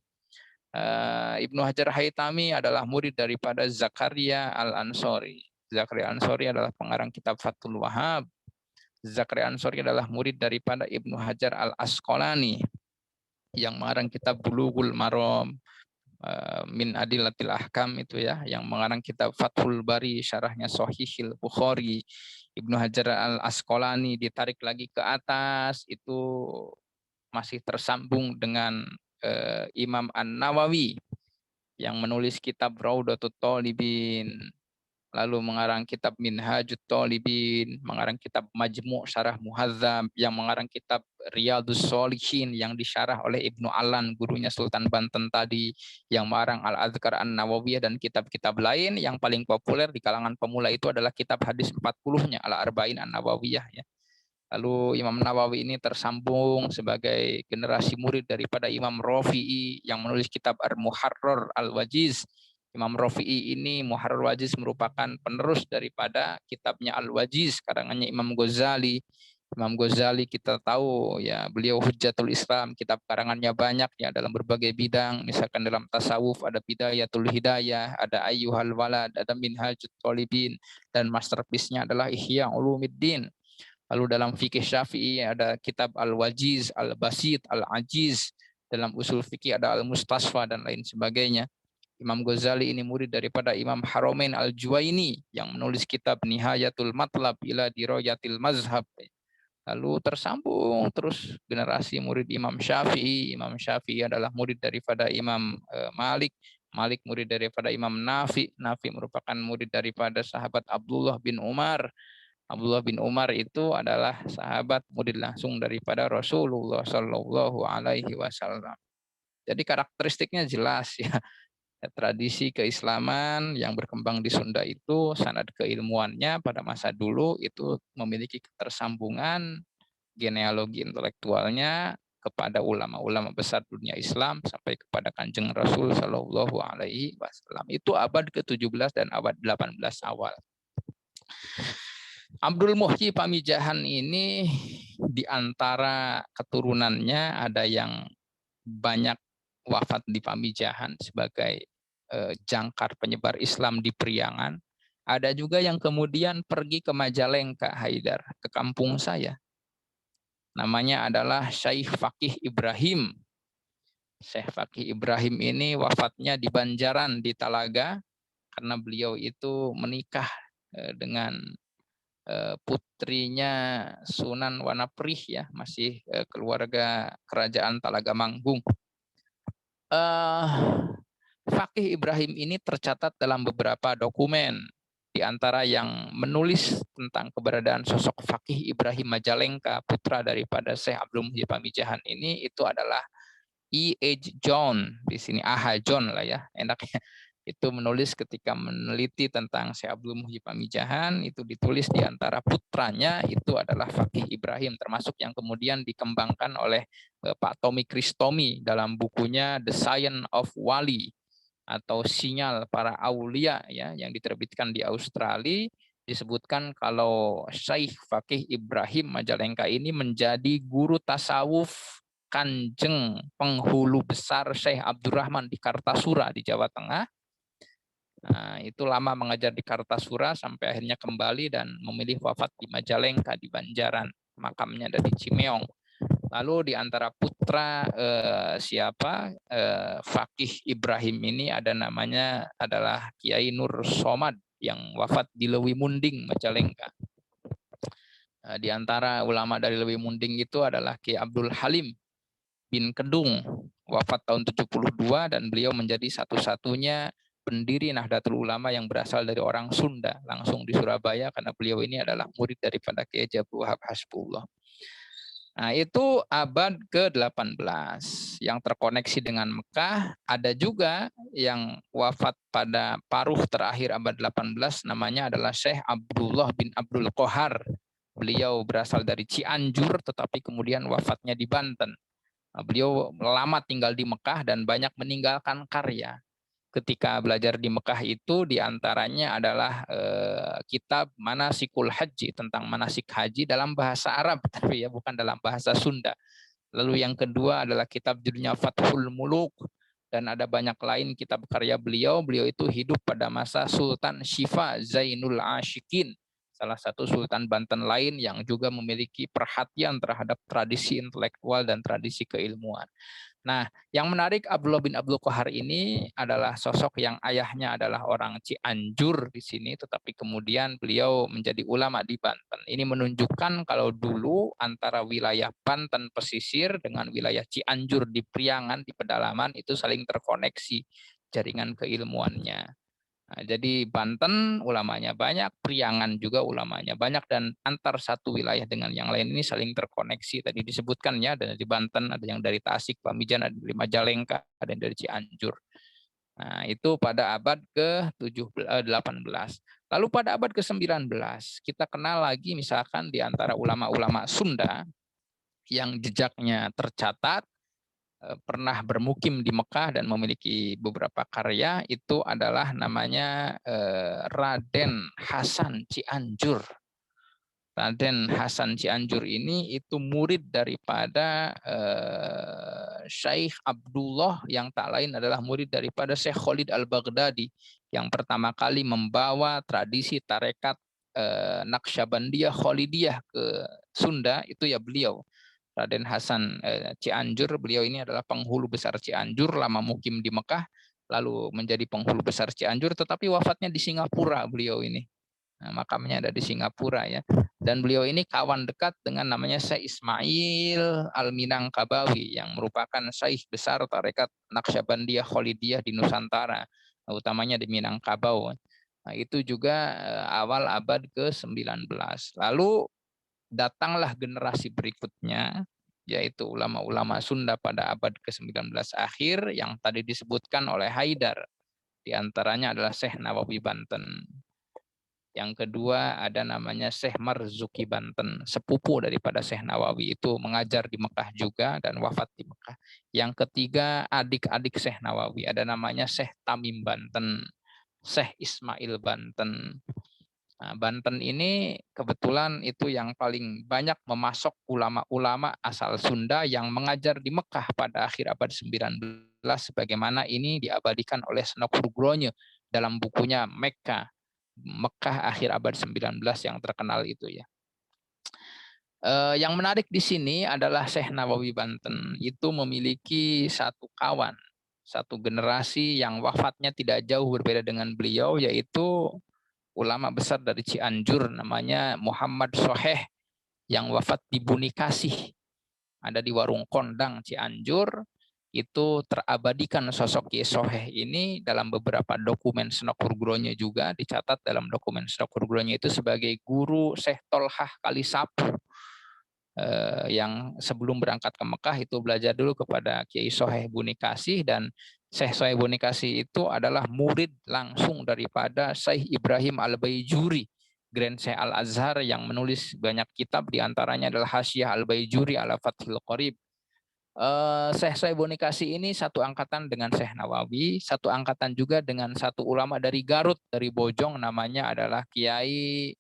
S2: Ibnu Hajar Haytami adalah murid daripada Zakaria Al-Ansori. Zakaria Al-Ansori adalah pengarang kitab Fathul Wahhab. Zakaria Al-Ansori adalah murid daripada Ibnu Hajar Al-Asqalani yang mengarang kitab Bulughul Maram. Min Adillatil Ahkam itu ya, yang mengarang kitab Fathul Bari, syarahnya Shahihil Bukhari, Ibnu Hajar Al-Asqalani, ditarik lagi ke atas itu masih tersambung dengan Imam An-Nawawi yang menulis kitab Raudatul Thalibin, lalu mengarang kitab Minhajut Thalibin, mengarang kitab Majmu' Syarah Muhadzab, yang mengarang kitab Riyadhus Shalihin yang disyarah oleh Ibnu Alan, gurunya Sultan Banten tadi, yang mengarang Al-Adhkar An-Nawawiyah dan kitab-kitab lain. Yang paling populer di kalangan pemula itu adalah kitab hadis 40-nya Al-Arba'in An-Nawawiyah ya. Lalu Imam Nawawi ini tersambung sebagai generasi murid daripada Imam Rafi'i yang menulis kitab Al-Muharrar Al-Wajiz. Imam Rafi'i ini Muharrar Wajiz merupakan penerus daripada kitabnya Al-Wajiz karangannya Imam Ghazali. Imam Ghazali kita tahu ya, beliau Hujjatul Islam, kitab karangannya banyak ya dalam berbagai bidang. Misalkan dalam tasawuf ada Bidayatul Hidayah, ada Ayyuhal Walad, ada Minhajut Thalibin, dan masterpiece-nya adalah Ihya Ulumuddin. Lalu dalam fikih Syafi'i ada kitab Al-Wajiz, Al-Basit, Al-Ajiz. Dalam usul fikih ada Al-Mustasfa dan lain sebagainya. Imam Ghazali ini murid daripada Imam Haramain Al-Juwaini yang menulis kitab Nihayatul Matlab ila Dirayatil Mazhab. Lalu tersambung terus generasi murid Imam Syafi'i. Imam Syafi'i adalah murid daripada Imam Malik. Malik murid daripada Imam Nafi. Nafi merupakan murid daripada sahabat Abdullah bin Umar. Abdullah bin Umar itu adalah sahabat murid langsung daripada Rasulullah Shallallahu Alaihi Wasallam. Jadi karakteristiknya jelas ya. Tradisi keislaman yang berkembang di Sunda itu sanad keilmuannya pada masa dulu itu memiliki ketersambungan genealogi intelektualnya kepada ulama-ulama besar dunia Islam sampai kepada Kanjeng Rasul Shallallahu Alaihi Wasallam. Itu abad ke-17 dan abad 18 awal. Abdul Muhyi Pamijahan ini di antara keturunannya ada yang banyak wafat di Pamijahan sebagai jangkar penyebar Islam di Priangan. Ada juga yang kemudian pergi ke Majalengka, Haidar, ke kampung saya. Namanya adalah Syekh Fakih Ibrahim. Syekh Fakih Ibrahim ini wafatnya di Banjaran di Talaga karena beliau itu menikah dengan putrinya Sunan Wanaprih ya, masih keluarga kerajaan Talaga Manggung. Fakih Ibrahim ini tercatat dalam beberapa dokumen, di antara yang menulis tentang keberadaan sosok Fakih Ibrahim Majalengka, putra daripada Syekh Abdul Muhyi Pamijahan ini, itu adalah E.H. John, di sini A.H. John lah ya, enaknya. Itu menulis ketika meneliti tentang Syekh Abdul Muhyi Pamijahan, itu ditulis di antara putranya itu adalah Fakih Ibrahim, termasuk yang kemudian dikembangkan oleh Pak Tommy Kristomi dalam bukunya The Science of Wali atau Sinyal Para Aulia ya, yang diterbitkan di Australia. Disebutkan kalau Syekh Fakih Ibrahim Majalengka ini menjadi guru tasawuf Kanjeng penghulu besar Syekh Abdurrahman di Kartasura di Jawa Tengah. Nah, itu lama mengajar di Kartasura sampai akhirnya kembali dan memilih wafat di Majalengka di Banjaran, makamnya ada di Cimeong. Lalu di antara putra Fakih Ibrahim ini ada namanya adalah Kiai Nur Somad yang wafat di Lewi Munding, Majalengka. Di antara ulama dari Lewi Munding itu adalah Kiai Abdul Halim bin Kedung, wafat tahun 72 dan beliau menjadi satu-satunya pendiri Nahdlatul Ulama yang berasal dari orang Sunda, langsung di Surabaya, karena beliau ini adalah murid daripada Kiai Abdul Wahab Hasbullah. Nah, itu abad ke-18 yang terkoneksi dengan Mekah. Ada juga yang wafat pada paruh terakhir abad 18, namanya adalah Syekh Abdullah bin Abdul Qohar. Beliau berasal dari Cianjur, tetapi kemudian wafatnya di Banten. Beliau lama tinggal di Mekah dan banyak meninggalkan karya. Ketika belajar di Mekah itu diantaranya adalah kitab Manasikul Haji, tentang manasik haji dalam bahasa Arab, tapi ya bukan dalam bahasa Sunda. Lalu yang kedua adalah kitab judulnya Fathul Muluk, dan ada banyak lain kitab karya beliau. Beliau itu hidup pada masa Sultan Syifa Zainul Ashikin, salah satu sultan Banten lain yang juga memiliki perhatian terhadap tradisi intelektual dan tradisi keilmuan. Nah, yang menarik Abdullah bin Abdul Qahar ini adalah sosok yang ayahnya adalah orang Cianjur di sini, tetapi kemudian beliau menjadi ulama di Banten. Ini menunjukkan kalau dulu antara wilayah Banten pesisir dengan wilayah Cianjur di Priangan, di pedalaman itu saling terkoneksi jaringan keilmuannya. Nah, jadi Banten ulamanya banyak, Priangan juga ulamanya banyak, dan antar satu wilayah dengan yang lain ini saling terkoneksi. Tadi disebutkan ya, ada di Banten, ada yang dari Tasik, Pamijan, ada dari Majalengka, ada yang dari Cianjur. Nah, itu pada abad ke-18. Lalu pada abad ke-19, kita kenal lagi misalkan di antara ulama-ulama Sunda yang jejaknya tercatat, pernah bermukim di Mekah dan memiliki beberapa karya, itu adalah namanya Raden Hasan Cianjur. Raden Hasan Cianjur ini itu murid daripada Syekh Abdullah, yang tak lain adalah murid daripada Syekh Khalid Al-Baghdadi, yang pertama kali membawa tradisi tarekat Naqsyabandiyah Khalidiyah ke Sunda, itu ya beliau. Raden Hasan Cianjur, beliau ini adalah penghulu besar Cianjur, lama mukim di Mekah, lalu menjadi penghulu besar Cianjur, tetapi wafatnya di Singapura beliau ini. Nah, makamnya ada di Singapura ya. Dan beliau ini kawan dekat dengan namanya Syekh Ismail Al-Minangkabawi, yang merupakan syekh besar tarekat Naqsyabandiyah Khalidiyah di Nusantara, utamanya di Minangkabau. Nah, itu juga awal abad ke-19. Lalu datanglah generasi berikutnya, yaitu ulama-ulama Sunda pada abad ke-19 akhir yang tadi disebutkan oleh Haidar. Di antaranya adalah Syekh Nawawi Banten. Yang kedua ada namanya Syekh Marzuki Banten, sepupu daripada Syekh Nawawi, itu mengajar di Mekah juga dan wafat di Mekah. Yang ketiga adik-adik Syekh Nawawi, ada namanya Syekh Tamim Banten, Syekh Ismail Banten. Nah, Banten ini kebetulan itu yang paling banyak memasok ulama-ulama asal Sunda yang mengajar di Mekah pada akhir abad 19, sebagaimana ini diabadikan oleh Senok Nugroho dalam bukunya Mekah akhir abad 19 yang terkenal itu ya. Yang menarik di sini adalah Syekh Nawawi Banten itu memiliki satu kawan, satu generasi yang wafatnya tidak jauh berbeda dengan beliau, yaitu ulama besar dari Cianjur namanya Muhammad Soheh, yang wafat di Bunikasih, ada di Warung Kondang Cianjur. Itu terabadikan sosok Kiai Soheh ini dalam beberapa dokumen Senok Nugroho juga, dicatat dalam dokumen Senok Nugroho itu sebagai guru Syekh Tolhah Kalisapu, yang sebelum berangkat ke Mekah itu belajar dulu kepada Kiai Soheh Bunikasih, dan Syekh Soheh Bunikasih itu adalah murid langsung daripada Syekh Ibrahim Al-Baijuri, Grand Syekh Al-Azhar, yang menulis banyak kitab, diantaranya adalah Hasyiah Al-Baijuri ala Fathil Qorib. Syekh Soheh Bunikasih ini satu angkatan dengan Syekh Nawawi, satu angkatan juga dengan satu ulama dari Garut, dari Bojong, namanya adalah Kiai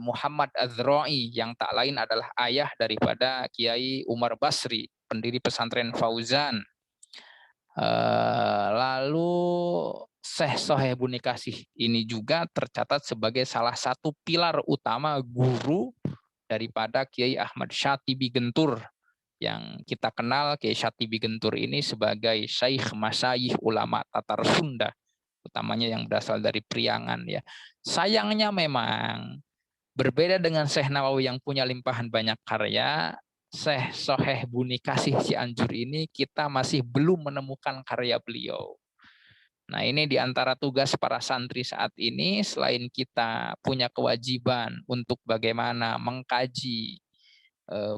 S2: Muhammad Azra'i, yang tak lain adalah ayah daripada Kiai Umar Basri, pendiri pesantren Fauzan. Lalu Syekh Soheh Bunikasih ini juga tercatat sebagai salah satu pilar utama guru daripada Kiai Ahmad Syatibi Gentur, yang kita kenal Kiai Syatibi Gentur ini sebagai Syekh Masyayikh ulama Tatar Sunda, utamanya yang berasal dari Priangan ya. Sayangnya memang berbeda dengan Syekh Nawawi yang punya limpahan banyak karya, Syekh Soheh Bunikasih Cianjur ini kita masih belum menemukan karya beliau. Nah, ini di antara tugas para santri saat ini, selain kita punya kewajiban untuk bagaimana mengkaji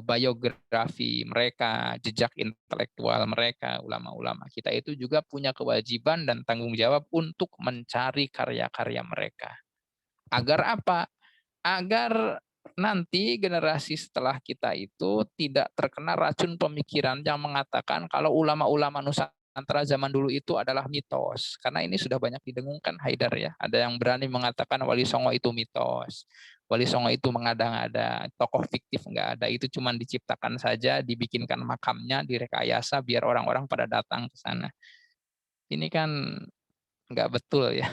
S2: biografi mereka, jejak intelektual mereka, ulama-ulama, kita itu juga punya kewajiban dan tanggung jawab untuk mencari karya-karya mereka. Agar apa? Agar nanti generasi setelah kita itu tidak terkena racun pemikiran yang mengatakan kalau ulama-ulama Nusantara zaman dulu itu adalah mitos. Karena ini sudah banyak didengungkan, Haidar ya. Ada yang berani mengatakan Wali Songo itu mitos. Wali Songo itu mengada-ngada, tokoh fiktif nggak ada, itu cuma diciptakan saja, dibikinkan makamnya, direkayasa biar orang-orang pada datang ke sana. Ini kan nggak betul ya.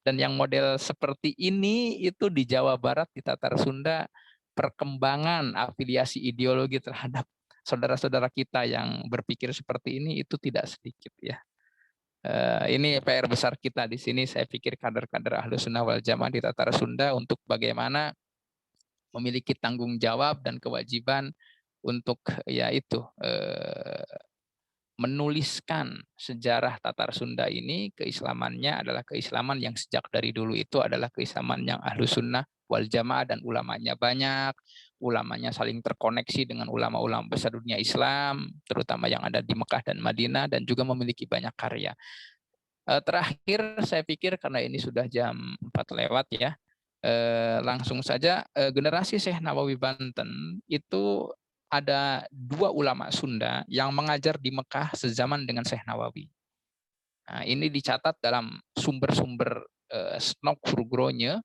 S2: Dan yang model seperti ini itu di Jawa Barat, di Tatar Sunda, perkembangan afiliasi ideologi terhadap saudara-saudara kita yang berpikir seperti ini itu tidak sedikit ya. Ini PR besar kita di sini, saya pikir kader-kader Ahlus Sunnah wal Jamaah di Tataran Sunda untuk bagaimana memiliki tanggung jawab dan kewajiban untuk yaitu menuliskan sejarah Tatar Sunda ini. Keislamannya adalah keislaman yang sejak dari dulu itu adalah keislaman yang Ahlus Sunnah wal Jamaah, dan ulamanya banyak, ulamanya saling terkoneksi dengan ulama-ulama besar dunia Islam, terutama yang ada di Mekah dan Madinah, dan juga memiliki banyak karya. Terakhir saya pikir karena ini sudah jam 4 lewat ya, langsung saja, generasi Syekh Nawawi Banten itu ada 2 ulama Sunda yang mengajar di Mekah sezaman dengan Syekh Nawawi. Nah, ini dicatat dalam sumber-sumber Snok Hurgronya,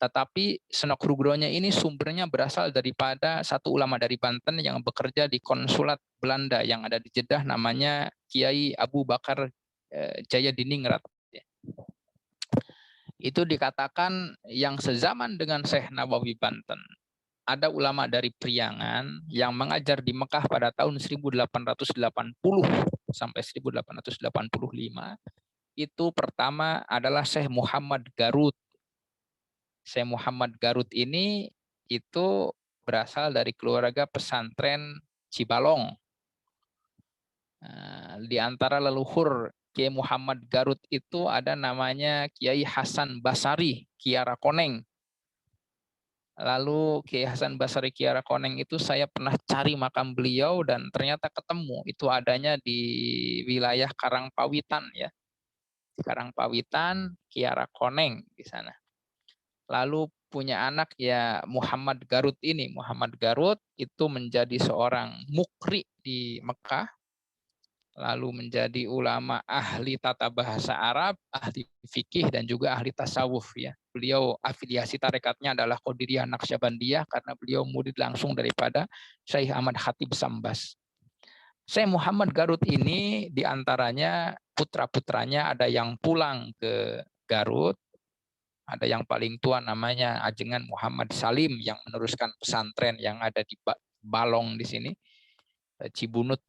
S2: tetapi Snok Hurgronya ini sumbernya berasal daripada satu ulama dari Banten yang bekerja di konsulat Belanda yang ada di Jeddah, namanya Kiai Abu Bakar Jayadiningrat. Itu dikatakan yang sezaman dengan Syekh Nawawi Banten. Ada ulama dari Priangan yang mengajar di Mekah pada tahun 1880 sampai 1885. Itu pertama adalah Syekh Muhammad Garut. Syekh Muhammad Garut ini itu berasal dari keluarga pesantren Cibalong. Di antara leluhur Kiai Muhammad Garut itu ada namanya Kiai Hasan Basari Kiara Koneng. Lalu Kiai Hasan Basari Kiara Koneng itu saya pernah cari makam beliau dan ternyata ketemu. Itu adanya di wilayah Karangpawitan ya. Karangpawitan, Kiara Koneng di sana. Lalu punya anak ya Muhammad Garut ini. Muhammad Garut itu menjadi seorang mukri di Mekah, lalu menjadi ulama ahli tata bahasa Arab, ahli fikih, dan juga ahli tasawuf ya. Beliau afiliasi tarekatnya adalah Qadiriyah Naqsyabandiyah karena beliau murid langsung daripada Syekh Ahmad Khatib Sambas. Syekh Muhammad Garut ini diantaranya putra-putranya ada yang pulang ke Garut, ada yang paling tua namanya Ajengan Muhammad Salim yang meneruskan pesantren yang ada di Balong di sini. Cibunut,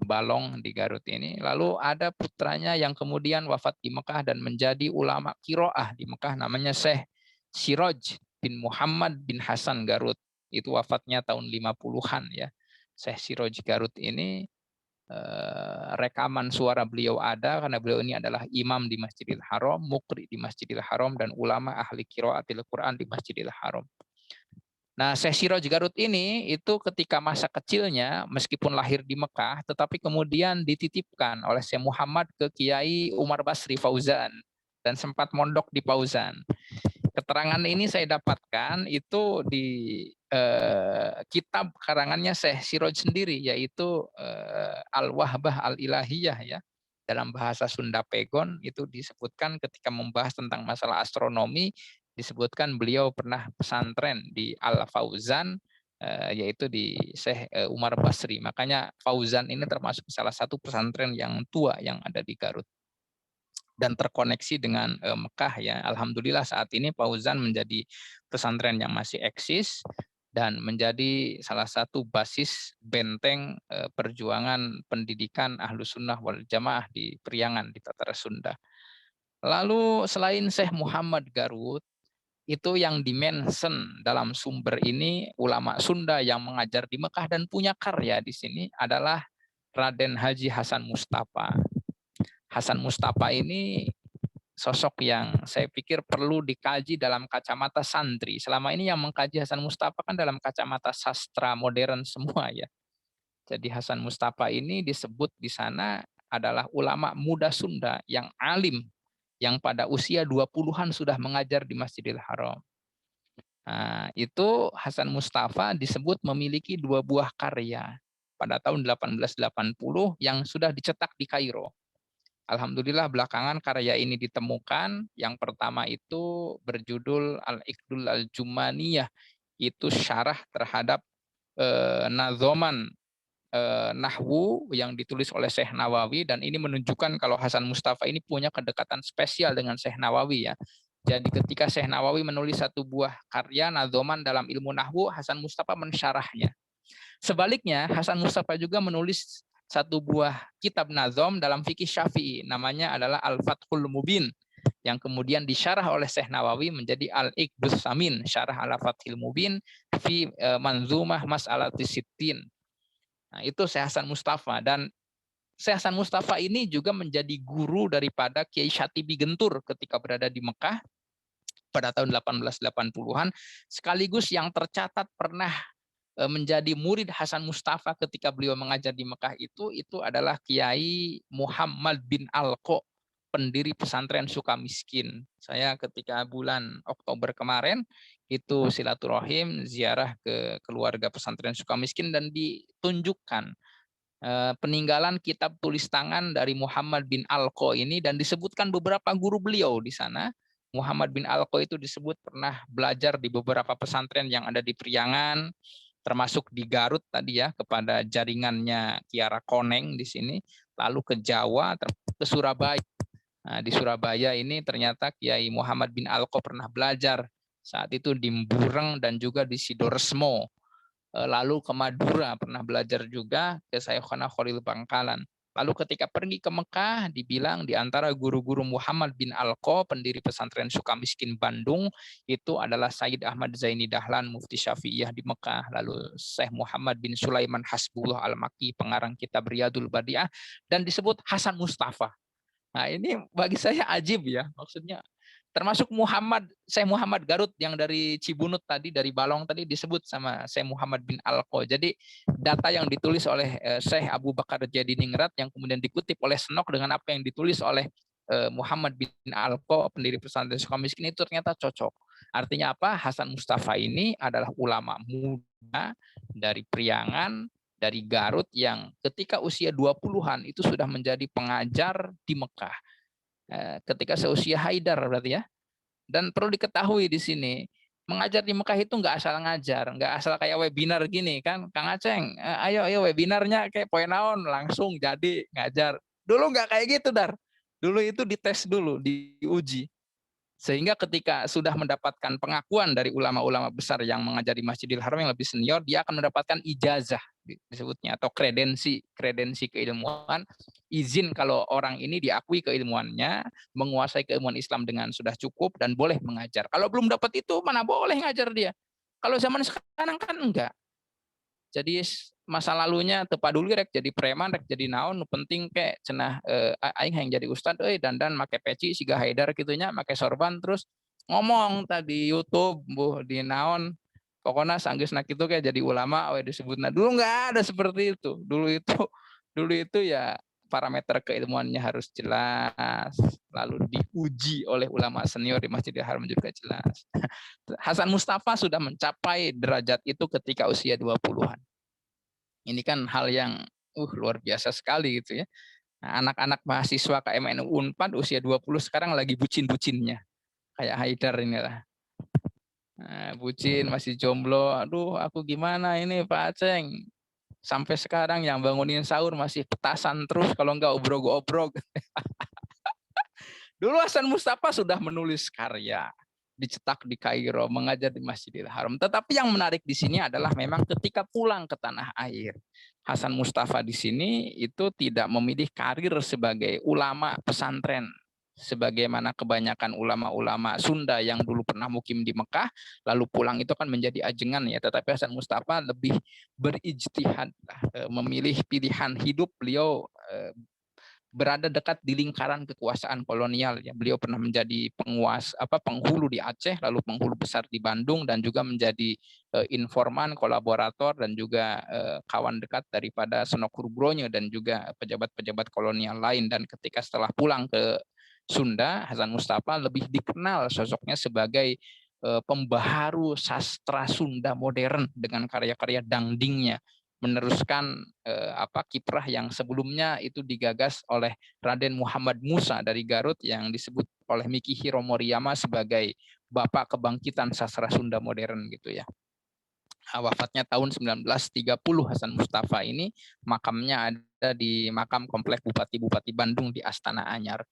S2: Balong di Garut ini. Lalu ada putranya yang kemudian wafat di Mekah dan menjadi ulama kiroah di Mekah, namanya Syekh Siroj bin Muhammad bin Hasan Garut. Itu wafatnya tahun 50-an ya. Syekh Siroj Garut ini rekaman suara beliau ada karena beliau ini adalah imam di Masjidil Haram, mukri di Masjidil Haram, dan ulama ahli qiraatil Quran di Masjidil Haram. Nah, Syekh Siroj Garut ini itu ketika masa kecilnya meskipun lahir di Mekah, tetapi kemudian dititipkan oleh Syekh Muhammad ke Kiai Umar Basri Fauzan dan sempat mondok di Fauzan. Keterangan ini saya dapatkan itu di kitab karangannya Syekh Siroj sendiri, yaitu Al-Wahbah Al-Ilahiyah ya. Dalam bahasa Sunda Pegon itu disebutkan ketika membahas tentang masalah astronomi, disebutkan beliau pernah pesantren di Al-Fauzan, yaitu di Syekh Umar Basri. Makanya Fauzan ini termasuk salah satu pesantren yang tua yang ada di Garut dan terkoneksi dengan Mekah ya. Alhamdulillah saat ini Fauzan menjadi pesantren yang masih eksis dan menjadi salah satu basis benteng perjuangan pendidikan Ahlus Sunnah wal Jamaah di Priangan di Tataran Sunda. Lalu selain Syekh Muhammad Garut, itu yang dimention dalam sumber ini ulama Sunda yang mengajar di Mekah dan punya karya di sini adalah Raden Haji Hasan Mustafa. Hasan Mustafa ini sosok yang saya pikir perlu dikaji dalam kacamata santri. Selama ini yang mengkaji Hasan Mustafa kan dalam kacamata sastra modern semua ya. Jadi Hasan Mustafa ini disebut di sana adalah ulama muda Sunda yang alim, yang pada usia 20-an sudah mengajar di Masjidil Haram. Nah, itu Hasan Mustafa disebut memiliki 2 buah karya pada tahun 1880 yang sudah dicetak di Kairo. Alhamdulillah belakangan karya ini ditemukan. Yang pertama itu berjudul Al-Iqdul Al-Jumaniyah. Itu syarah terhadap Nazoman Nahwu yang ditulis oleh Syekh Nawawi, dan ini menunjukkan kalau Hasan Mustafa ini punya kedekatan spesial dengan Syekh Nawawi ya. Jadi ketika Syekh Nawawi menulis satu buah karya Nazoman dalam ilmu Nahwu, Hasan Mustafa mensyarahnya. Sebaliknya, Hasan Mustafa juga menulis satu buah kitab nazom dalam fikih Syafi'i, namanya adalah Al-Fathul Mubin, yang kemudian disyarah oleh Syekh Nawawi menjadi Al-Iqdus Samin, syarah ala Fathil Mubin fi Manzumah Mas'alatis Sittin. Nah, itu Syekh Hasan Mustafa. Dan Syekh Hasan Mustafa ini juga menjadi guru daripada Kiai Syatibi Gentur ketika berada di Mekah pada tahun 1880-an, sekaligus yang tercatat pernah menjadi murid Hasan Mustafa ketika beliau mengajar di Mekah itu adalah Kiai Muhammad bin Alqo, pendiri pesantren Sukamiskin. Saya ketika bulan Oktober kemarin itu silaturahim ziarah ke keluarga pesantren Sukamiskin dan ditunjukkan peninggalan kitab tulis tangan dari Muhammad bin Alqo ini, dan disebutkan beberapa guru beliau di sana. Muhammad bin Alqo itu disebut pernah belajar di beberapa pesantren yang ada di Priangan, termasuk di Garut tadi ya, kepada jaringannya Kiara Koneng di sini, lalu ke Jawa, ke Surabaya. Nah, di Surabaya ini ternyata Kiai Muhammad bin Alqo pernah belajar saat itu di Mbureng dan juga di Sidoresmo. Lalu ke Madura pernah belajar juga ke Sayyidina Khalil Bangkalan. Lalu ketika pergi ke Mekah, dibilang di antara guru-guru Muhammad bin Alqo, pendiri pesantren Sukamiskin Bandung, itu adalah Sayyid Ahmad Zaini Dahlan, mufti Syafi'iyah di Mekah. Lalu Syekh Muhammad bin Sulaiman Hasbullah Al-Maki, pengarang kitab Riyadul Badi'ah, dan disebut Hasan Mustafa. Nah, ini bagi saya ajib ya, maksudnya termasuk Syekh Muhammad Garut yang dari Cibunut tadi, dari Balong tadi disebut sama Syekh Muhammad bin Alqo. Jadi data yang ditulis oleh Syekh Abu Bakar Jadiningrat yang kemudian dikutip oleh Senok dengan apa yang ditulis oleh Muhammad bin Alqo, pendiri pesantren Sukamiskin, itu ternyata cocok. Artinya apa? Hasan Mustafa ini adalah ulama muda dari Priangan, dari Garut, yang ketika usia 20-an itu sudah menjadi pengajar di Mekah. Ketika seusia Haidar berarti ya. Dan perlu diketahui di sini, mengajar di Mekah itu nggak asal ngajar, nggak asal kayak webinar gini kan, Kang Aceng, ayo webinarnya kayak poin naon langsung jadi ngajar. Dulu nggak kayak gitu, Dar. Dulu itu dites dulu, diuji. Sehingga ketika sudah mendapatkan pengakuan dari ulama-ulama besar yang mengajar di Masjidil Haram yang lebih senior, dia akan mendapatkan ijazah disebutnya, atau kredensi keilmuan, izin kalau orang ini diakui keilmuannya, menguasai keilmuan Islam dengan sudah cukup dan boleh mengajar. Kalau belum dapat itu, mana boleh ngajar dia. Kalau zaman sekarang kan enggak. Jadi masa lalunya tepaduli rek jadi preman, rek jadi naon, penting kayak cenah aing yang jadi ustad dandan make peci siga Haidar kitunya, make sorban, terus ngomong tadi YouTube di naon, pokoknya sanggeusna kitu kayak jadi ulama we disebutna. Dulu nggak ada seperti itu. Dulu itu ya parameter keilmuannya harus jelas, lalu diuji oleh ulama senior di Masjidil Haram juga jelas. Hasan Mustafa sudah mencapai derajat itu ketika usia 20-an. Ini kan hal yang luar biasa sekali gitu ya. Nah, anak-anak mahasiswa KMNU Unpad usia 20 sekarang lagi bucin-bucinnya. Kayak Haidar inilah. Nah, bucin, masih jomblo. Aduh, aku gimana ini Pak Aceng? Sampai sekarang yang bangunin sahur masih petasan terus, kalau enggak obrog-obrog. Dulu Hasan Mustafa sudah menulis karya, dicetak di Kairo, mengajar di Masjidil Haram. Tetapi yang menarik di sini adalah memang ketika pulang ke tanah air, Hasan Mustafa di sini itu tidak memilih karir sebagai ulama pesantren, sebagaimana kebanyakan ulama-ulama Sunda yang dulu pernah mukim di Mekah, lalu pulang itu kan menjadi ajengan ya. Tetapi Hasan Mustafa lebih berijtihad, memilih pilihan hidup. Beliau berada dekat di lingkaran kekuasaan kolonial ya. Beliau pernah menjadi penghulu di Aceh, lalu penghulu besar di Bandung, dan juga menjadi informan, kolaborator, dan juga kawan dekat daripada Senok Rubronyo dan juga pejabat-pejabat kolonial lain. Dan ketika setelah pulang ke Sunda, Hasan Mustafa lebih dikenal sosoknya sebagai pembaharu sastra Sunda modern dengan karya-karya dangdingnya, meneruskan kiprah yang sebelumnya itu digagas oleh Raden Muhammad Musa dari Garut yang disebut oleh Miki Hiromoriyama sebagai bapak kebangkitan sastra Sunda modern gitu ya. Wafatnya tahun 1930 Hasan Mustafa ini, makamnya ada di makam komplek Bupati-Bupati Bandung di Astana Anyar.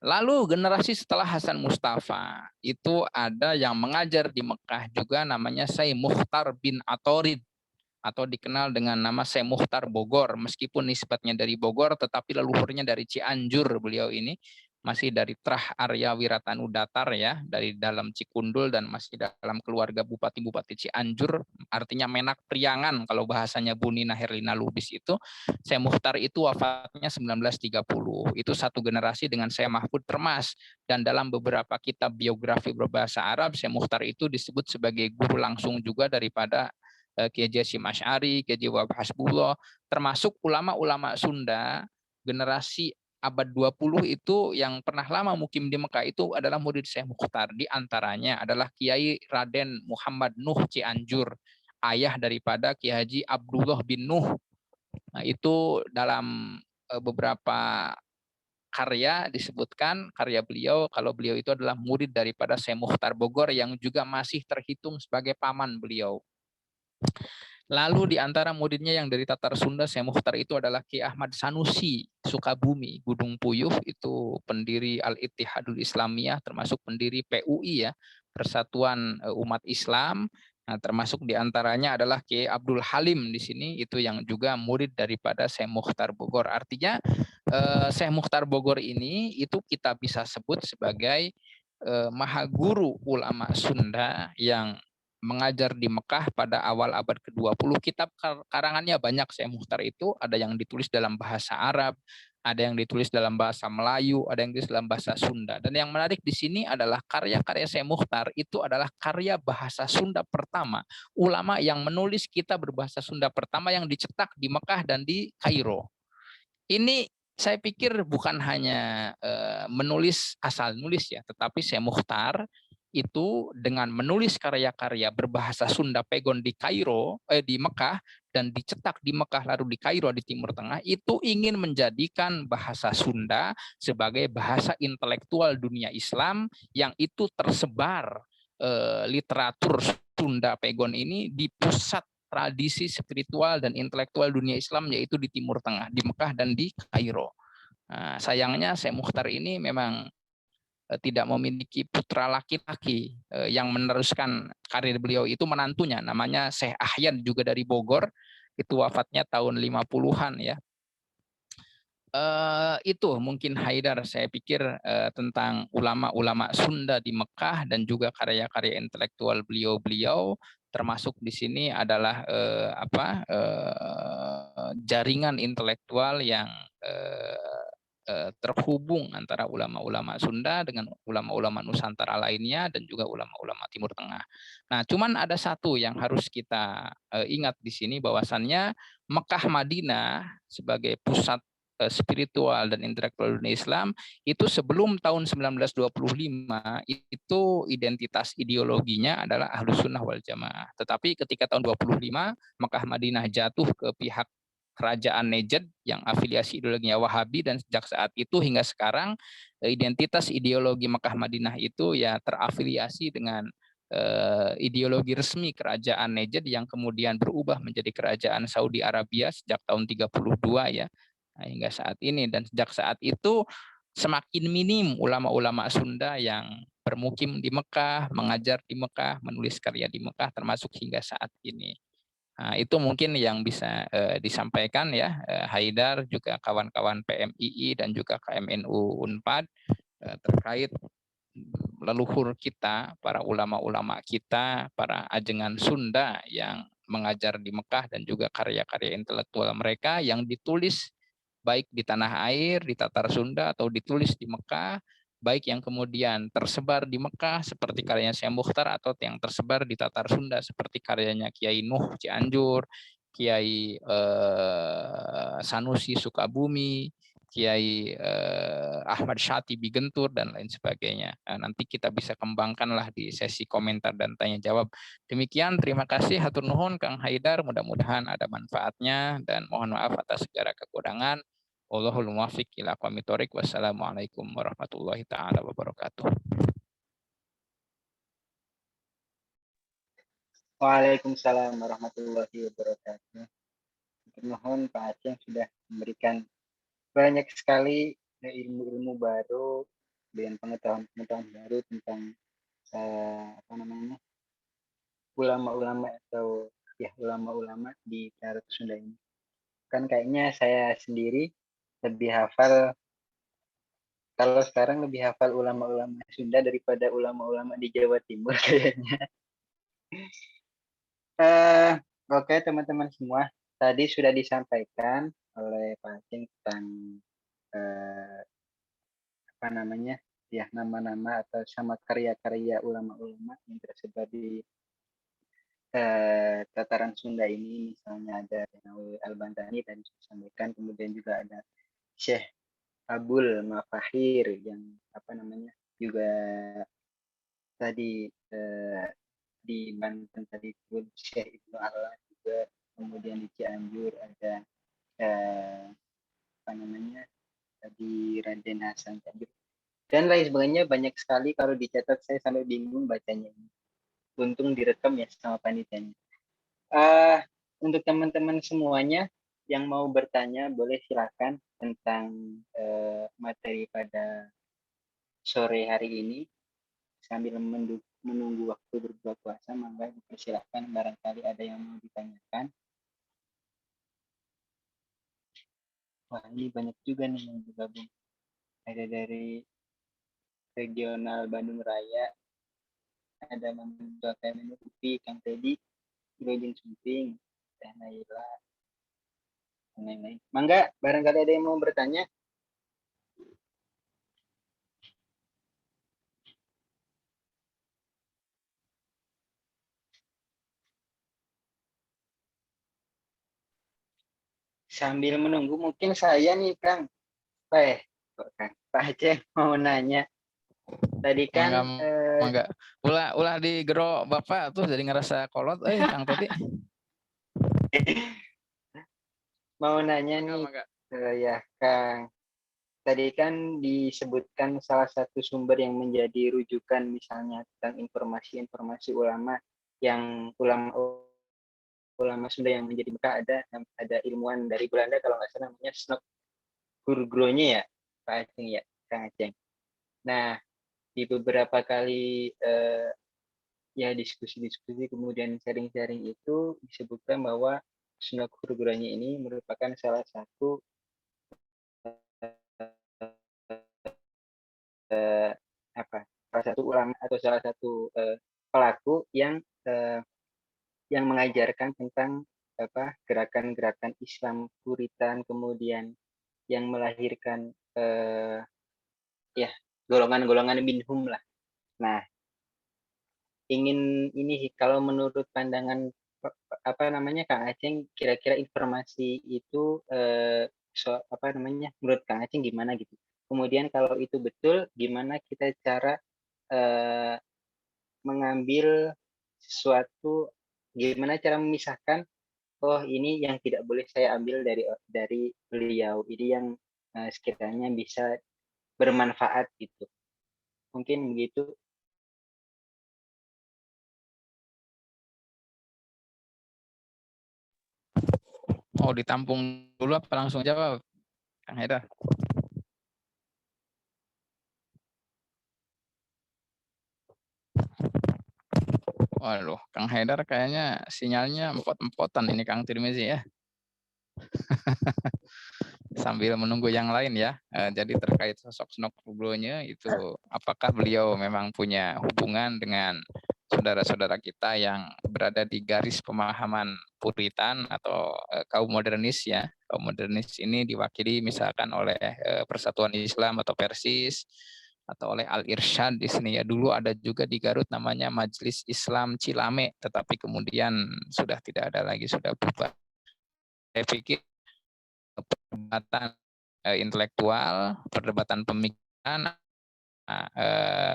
S2: Lalu generasi setelah Hasan Mustafa itu ada yang mengajar di Mekah juga, namanya Syekh Mukhtar bin Atorid. atau dikenal dengan nama Syekh Mukhtar Bogor. Meskipun nisbatnya dari Bogor, tetapi leluhurnya dari Cianjur beliau ini. Masih dari Trah Arya Wiratanu Datar ya, dari dalam Cikundul dan masih dalam keluarga Bupati-Bupati Cianjur, artinya Menak Priangan kalau bahasanya Bu Nina Herlina Lubis itu. Syekh Mukhtar itu wafatnya 1930. Itu satu generasi dengan Syekh Mahfud Termas. Dan dalam beberapa kitab biografi berbahasa Arab, Syekh Mukhtar itu disebut sebagai guru langsung juga daripada Kiai Hasyim Asy'ari, Kiai Wahab Hasbullah, termasuk ulama-ulama Sunda generasi abad 20 itu yang pernah lama mukim di Mekah itu adalah murid Syekh Mukhtar. Di antaranya adalah Kiai Raden Muhammad Nuh Cianjur, ayah daripada Kiai Haji Abdullah bin Nuh. Nah, itu dalam beberapa karya disebutkan karya beliau kalau beliau itu adalah murid daripada Syekh Mukhtar Bogor yang juga masih terhitung sebagai paman beliau. Lalu di antara muridnya yang dari Tatar Sunda, Syekh Mukhtar itu adalah Ki Ahmad Sanusi, Sukabumi, Gunung Puyuh, itu pendiri Al-Ittihadul Islamiyah, termasuk pendiri PUI ya, Persatuan Umat Islam. Nah, termasuk di antaranya adalah Ki Abdul Halim di sini, itu yang juga murid daripada Syekh Mukhtar Bogor. Artinya Syekh Mukhtar Bogor ini itu kita bisa sebut sebagai mahaguru ulama Sunda yang mengajar di Mekah pada awal abad ke-20. Kitab karangannya banyak Syekh Mukhtar itu, ada yang ditulis dalam bahasa Arab, ada yang ditulis dalam bahasa Melayu, ada yang ditulis dalam bahasa Sunda. Dan yang menarik di sini adalah karya-karya Syekh Mukhtar itu adalah karya bahasa Sunda pertama. Ulama yang menulis kitab berbahasa Sunda pertama yang dicetak di Mekah dan di Kairo. Ini saya pikir bukan hanya menulis asal nulis ya, tetapi Syekh Mukhtar itu dengan menulis karya-karya berbahasa Sunda pegon di Kairo, di Mekah dan dicetak di Mekah lalu di Kairo di Timur Tengah, itu ingin menjadikan bahasa Sunda sebagai bahasa intelektual dunia Islam yang itu tersebar literatur Sunda pegon ini di pusat tradisi spiritual dan intelektual dunia Islam yaitu di Timur Tengah, di Mekah dan di Kairo. Nah, sayangnya Syekh Mukhtar ini memang tidak memiliki putra laki-laki yang meneruskan karir beliau, itu menantunya namanya Syekh Ahyan juga dari Bogor, itu wafatnya tahun 50-an ya. Itu mungkin Haidar saya pikir tentang ulama-ulama Sunda di Mekah dan juga karya-karya intelektual beliau-beliau, termasuk di sini adalah jaringan intelektual yang terhubung antara ulama-ulama Sunda dengan ulama-ulama Nusantara lainnya dan juga ulama-ulama Timur Tengah. Nah, cuman ada satu yang harus kita ingat di sini bahwasannya Mekah Madinah sebagai pusat spiritual dan intelektual dunia Islam itu sebelum tahun 1925 itu identitas ideologinya adalah Ahlus Sunnah wal Jamaah. Tetapi ketika tahun 25 Mekah Madinah jatuh ke pihak kerajaan Najd yang afiliasi ideologinya Wahabi, dan sejak saat itu hingga sekarang identitas ideologi Mekah Madinah itu ya terafiliasi dengan ideologi resmi kerajaan Najd yang kemudian berubah menjadi kerajaan Saudi Arabia sejak tahun 32 ya. Nah, hingga saat ini, dan sejak saat itu semakin minim ulama-ulama Sunda yang bermukim di Mekah, mengajar di Mekah, menulis karya di Mekah termasuk hingga saat ini. Nah, itu mungkin yang bisa disampaikan ya, Haidar, juga kawan-kawan PMII dan juga KMNU Unpad terkait leluhur kita, para ulama-ulama kita, para ajengan Sunda yang mengajar di Mekah dan juga karya-karya intelektual mereka yang ditulis baik di tanah air, di Tatar Sunda atau ditulis di Mekah, baik yang kemudian tersebar di Mekah seperti karyanya Syekh Mukhtar atau yang tersebar di Tatar Sunda seperti karyanya Kiai Nuh Cianjur, Kiai Sanusi Sukabumi, Kiai Ahmad Syatibi Gentur dan lain sebagainya. Nah, nanti kita bisa kembangkanlah di sesi komentar dan tanya jawab. Demikian, terima kasih, hatur nuhun Kang Haidar, mudah-mudahan ada manfaatnya dan mohon maaf atas segala kekurangan. Wallahul muwaffiq ila aqwamit thoriq. Wassalamualaikum warahmatullahi taala wabarakatuh.
S1: Waalaikumsalam warahmatullahi wabarakatuh. Mohon Pak Aceh sudah memberikan banyak sekali ilmu-ilmu baru dengan pengetahuan-pengetahuan baru tentang ulama-ulama atau ya ulama-ulama di Darat Sunda ini. Kan kayaknya saya sendiri lebih hafal, kalau sekarang lebih hafal ulama-ulama Sunda daripada ulama-ulama di Jawa Timur kayaknya. Oke teman-teman semua, tadi sudah disampaikan oleh Pak Aceng tentang eh, apa namanya, ya nama-nama atau sama karya-karya ulama-ulama yang tersebar di tataran Sunda ini. Misalnya ada Nawawi Al-Bantani tadi disampaikan, kemudian juga ada Syekh Abul Mafahir yang apa namanya juga tadi di Banten tadi pun Syekh Ibnu Allah juga, kemudian di Cianjur ada apa namanya tadi Raden Hasan Cianjur dan lain sebagainya, banyak sekali kalau dicatat saya sampai bingung bacanya. Untung direkam ya sama panitianya. Untuk teman-teman semuanya yang mau bertanya boleh silakan tentang materi pada sore hari ini sambil menunggu waktu berbuka puasa. Mangga dipersilahkan, barangkali ada yang mau ditanyakan. Wah, ini banyak juga nih yang bergabung. Ada dari regional Bandung Raya, ada Mampu KMN UPI, Kang Teddy, Ilojin Sumping, Teh Naila, dan lain-lain. Mangga, barangkali ada yang mau bertanya. Sambil menunggu, mungkin saya nih, Kang. Pak Aceh mau nanya. Tadi kan
S2: Mangga. Ulah di gero Bapak tuh jadi ngerasa kolot Kang Teddy.
S1: mau nanya nih, ya Kang. Tadi kan disebutkan salah satu sumber yang menjadi rujukan misalnya tentang informasi-informasi ulama yang ulama Sunda yang menjadi Mekah, ada ilmuwan dari Belanda kalau nggak salah namanya Snok Gurgronya ya Pak Aceh ya, Kang Aceh. Nah, di beberapa kali ya diskusi-diskusi kemudian sharing-sharing itu disebutkan bahwa Snok Gurgronya ini merupakan salah satu apa salah satu ulama atau salah satu pelaku yang mengajarkan tentang apa gerakan-gerakan Islam Puritan, kemudian yang melahirkan ya golongan-golongan minhum lah. Nah, ingin ini kalau menurut pandangan apa namanya Kang Aceh, kira-kira informasi itu apa namanya menurut Kang Aceh gimana gitu. Kemudian kalau itu betul, gimana kita cara mengambil sesuatu, gimana cara memisahkan, oh ini yang tidak boleh saya ambil dari beliau, ini yang sekiranya bisa bermanfaat gitu. Mungkin begitu.
S2: Mau ditampung dulu apa langsung jawab, Kang Haidar? Waduh, Kang Haidar kayaknya sinyalnya empot-empotan ini Kang Tirmizi ya. Sambil menunggu yang lain ya. Jadi terkait sosok Snok Rublonya itu, apakah beliau memang punya hubungan dengan saudara-saudara kita yang berada di garis pemahaman Puritan atau kaum modernis ya. Kaum modernis ini diwakili misalkan oleh Persatuan Islam atau Persis, atau oleh Al-Irsyad di sini ya. Dulu ada juga di Garut namanya Majelis Islam Cilame, tetapi kemudian sudah tidak ada lagi, sudah bubar. Saya pikir perdebatan intelektual, perdebatan pemikiran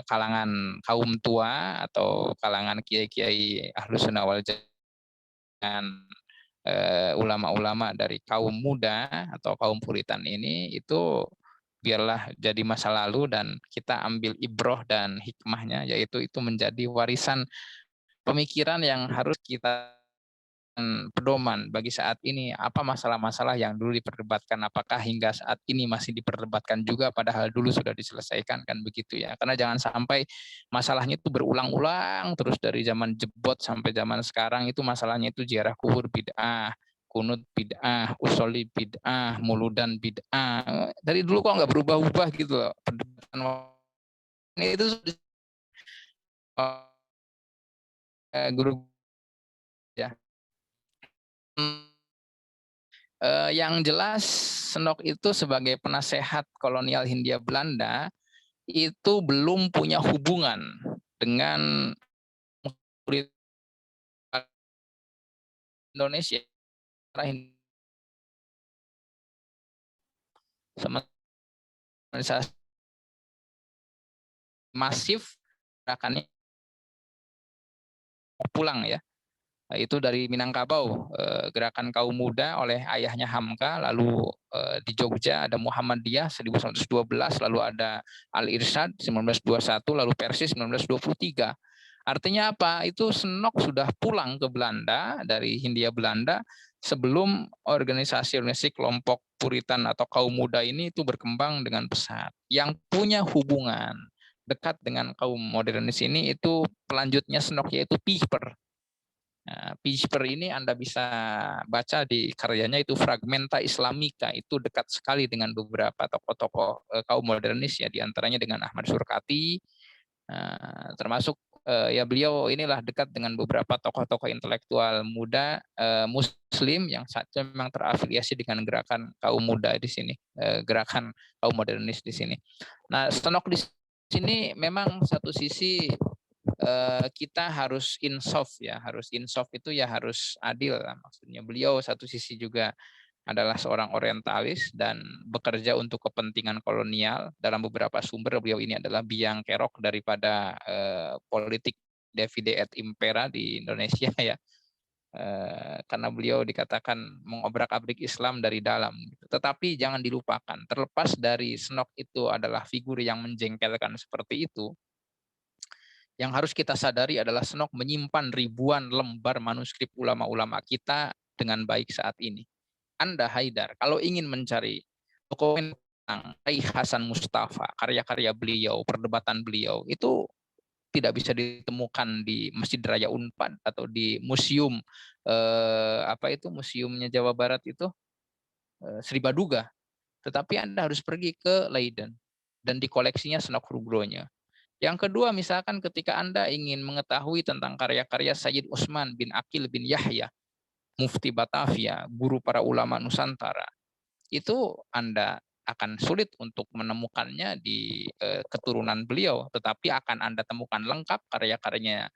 S2: kalangan kaum tua atau kalangan kiai-kiai Ahlus Sunnah wal Jamaah, ulama-ulama dari kaum muda atau kaum Puritan ini, itu biarlah jadi masa lalu dan kita ambil ibroh dan hikmahnya, yaitu itu menjadi warisan pemikiran yang harus kita pedoman bagi saat ini, apa masalah-masalah yang dulu diperdebatkan, apakah hingga saat ini masih diperdebatkan juga padahal dulu sudah diselesaikan, kan begitu ya. Karena jangan sampai masalahnya itu berulang-ulang terus dari zaman jebot sampai zaman sekarang, itu masalahnya itu ziarah kubur bid'ah, kunut bid'ah, usoli bid'ah, muludan bid'ah. Dari dulu kok nggak berubah-ubah gitu loh. Perdebatan itu guru ya. Yang jelas Senok itu sebagai penasehat kolonial Hindia Belanda itu belum punya hubungan dengan Indonesia. Masif gerakannya pulang ya. Itu dari Minangkabau, gerakan kaum muda oleh ayahnya Hamka, lalu di Jogja ada Muhammadiyah 1912, lalu ada Al-Irsyad 1921, lalu Persis 1923. Artinya apa? Itu Senok sudah pulang ke Belanda dari Hindia Belanda sebelum organisasi kelompok Puritan atau kaum muda ini itu berkembang dengan pesat. Yang punya hubungan dekat dengan kaum modernis ini itu pelanjutnya Senok, yaitu Piper. Nah, Piper ini Anda bisa baca di karyanya itu Fragmenta Islamika, itu dekat sekali dengan beberapa tokoh-tokoh kaum modernis ya, diantaranya dengan Ahmad Surkati, termasuk ya beliau inilah dekat dengan beberapa tokoh-tokoh intelektual muda Muslim yang saat itu memang terafiliasi dengan gerakan kaum muda di sini, gerakan kaum modernis di sini. Nah, Senok di sini memang satu sisi kita harus insaf ya, harus insaf itu ya harus adil lah. Maksudnya beliau satu sisi juga adalah seorang orientalis dan bekerja untuk kepentingan kolonial. Dalam beberapa sumber beliau ini adalah biang kerok daripada politik divide et impera di Indonesia ya. Karena beliau dikatakan mengobrak-abrik Islam dari dalam. Tetapi jangan dilupakan, terlepas dari Senok itu adalah figur yang menjengkelkan seperti itu, yang harus kita sadari adalah Senok menyimpan ribuan lembar manuskrip ulama-ulama kita dengan baik saat ini. Anda Haidar, kalau ingin mencari dokumen tentang Syekh Hasan Mustafa, karya-karya beliau, perdebatan beliau, itu tidak bisa ditemukan di Masjid Raya Unpad atau di museum museumnya Jawa Barat itu Sri Baduga. Tetapi Anda harus pergi ke Leiden dan di koleksinya Senok Rugronya. Yang kedua, misalkan ketika Anda ingin mengetahui tentang karya-karya Sayyid Utsman bin Aqil bin Yahya, Mufti Batavia, guru para ulama Nusantara, itu Anda akan sulit untuk menemukannya di keturunan beliau, tetapi akan Anda temukan lengkap karya-karyanya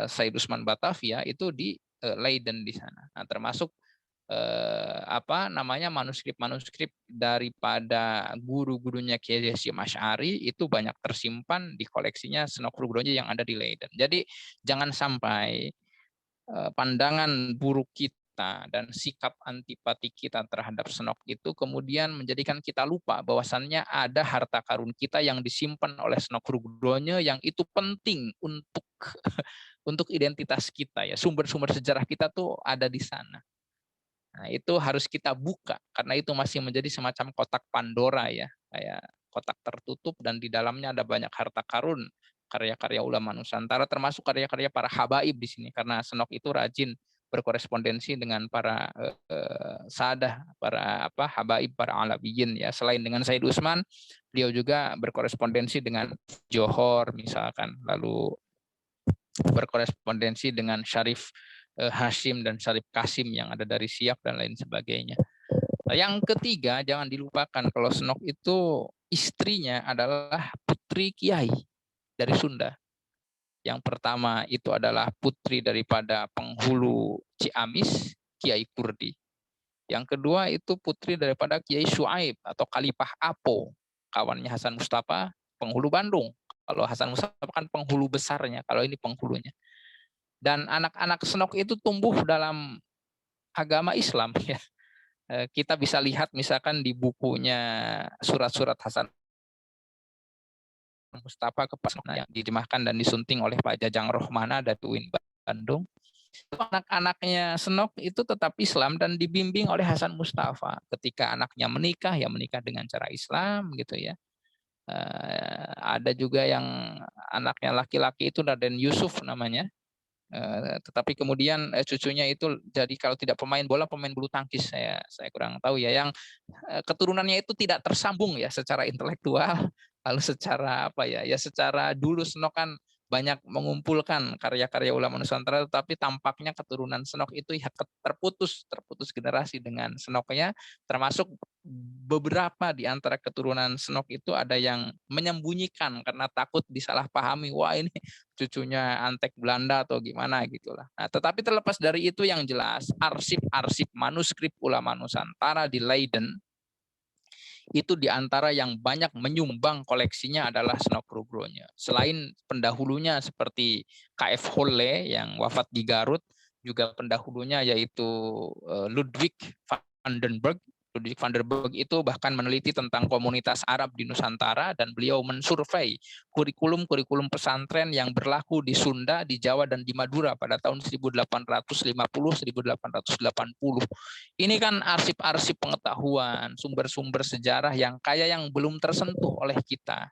S2: Sayyid Utsman Batavia itu di Leiden di sana. Nah, termasuk manuskrip-manuskrip daripada guru-gurunya Kiai Hasyim Asy'ari itu banyak tersimpan di koleksinya Senok Rugronya yang ada di Leiden. Jadi jangan sampai pandangan buruk kita dan sikap antipati kita terhadap Senok itu kemudian menjadikan kita lupa bahwasannya ada harta karun kita yang disimpan oleh Senok Rugronya yang itu penting untuk untuk identitas kita ya. Sumber-sumber sejarah kita tuh ada di sana. Nah, itu harus kita buka karena itu masih menjadi semacam kotak Pandora ya, kayak kotak tertutup dan di dalamnya ada banyak harta karun karya-karya ulama Nusantara termasuk karya-karya para habaib di sini karena Senok itu rajin berkorespondensi dengan para sadah, para habaib, para alawiyin ya. Selain dengan Said Utsman, beliau juga berkorespondensi dengan Johor misalkan, lalu berkorespondensi dengan Syarif Hashim dan Syarif Kasim yang ada dari Siak dan lain sebagainya. Yang ketiga, jangan dilupakan kalau Senok itu istrinya adalah putri kiai dari Sunda. Yang pertama itu adalah putri daripada penghulu Ciamis, Kiai Kurdi. Yang kedua itu putri daripada Kiai Syuaib atau Khalifah Apo, kawannya Hasan Mustafa, penghulu Bandung. Kalau Hasan Mustafa kan penghulu besarnya, kalau ini penghulunya. Dan anak-anak Senok itu tumbuh dalam agama Islam ya. Kita bisa lihat misalkan di bukunya surat-surat Hasan Mustafa ke Pasna yang diterjemahkan dan disunting oleh Pak Jajang Rohmana dari UIN Bandung. Anak-anaknya Senok itu tetap Islam dan dibimbing oleh Hasan Mustafa. Ketika anaknya menikah, ya menikah dengan cara Islam gitu ya. Ada juga yang anaknya laki-laki itu Raden Yusuf namanya. Tetapi kemudian cucunya itu jadi kalau tidak pemain bola, pemain bulu tangkis. Saya kurang tahu ya. Yang keturunannya itu tidak tersambung ya secara intelektual, lalu secara apa ya? Ya secara dulu Senok kan banyak mengumpulkan karya-karya ulama Nusantara, tetapi tampaknya keturunan Senok itu ya terputus generasi dengan Senoknya, termasuk beberapa di antara keturunan Senok itu ada yang menyembunyikan karena takut disalahpahami. Wah ini cucunya antek Belanda atau gimana gitulah. Nah, tetapi terlepas dari itu yang jelas arsip-arsip manuskrip ulama Nusantara di Leiden itu di antara yang banyak menyumbang koleksinya adalah Senok Rugronya. Selain pendahulunya seperti K.F. Holle yang wafat di Garut, juga pendahulunya yaitu Ludwig van den Berg. Ludwig van der Berg itu bahkan meneliti tentang komunitas Arab di Nusantara dan beliau mensurvei kurikulum pesantren yang berlaku di Sunda, di Jawa, dan di Madura pada tahun 1850-1880. Ini kan arsip-arsip pengetahuan, sumber-sumber sejarah yang kaya yang belum tersentuh oleh kita.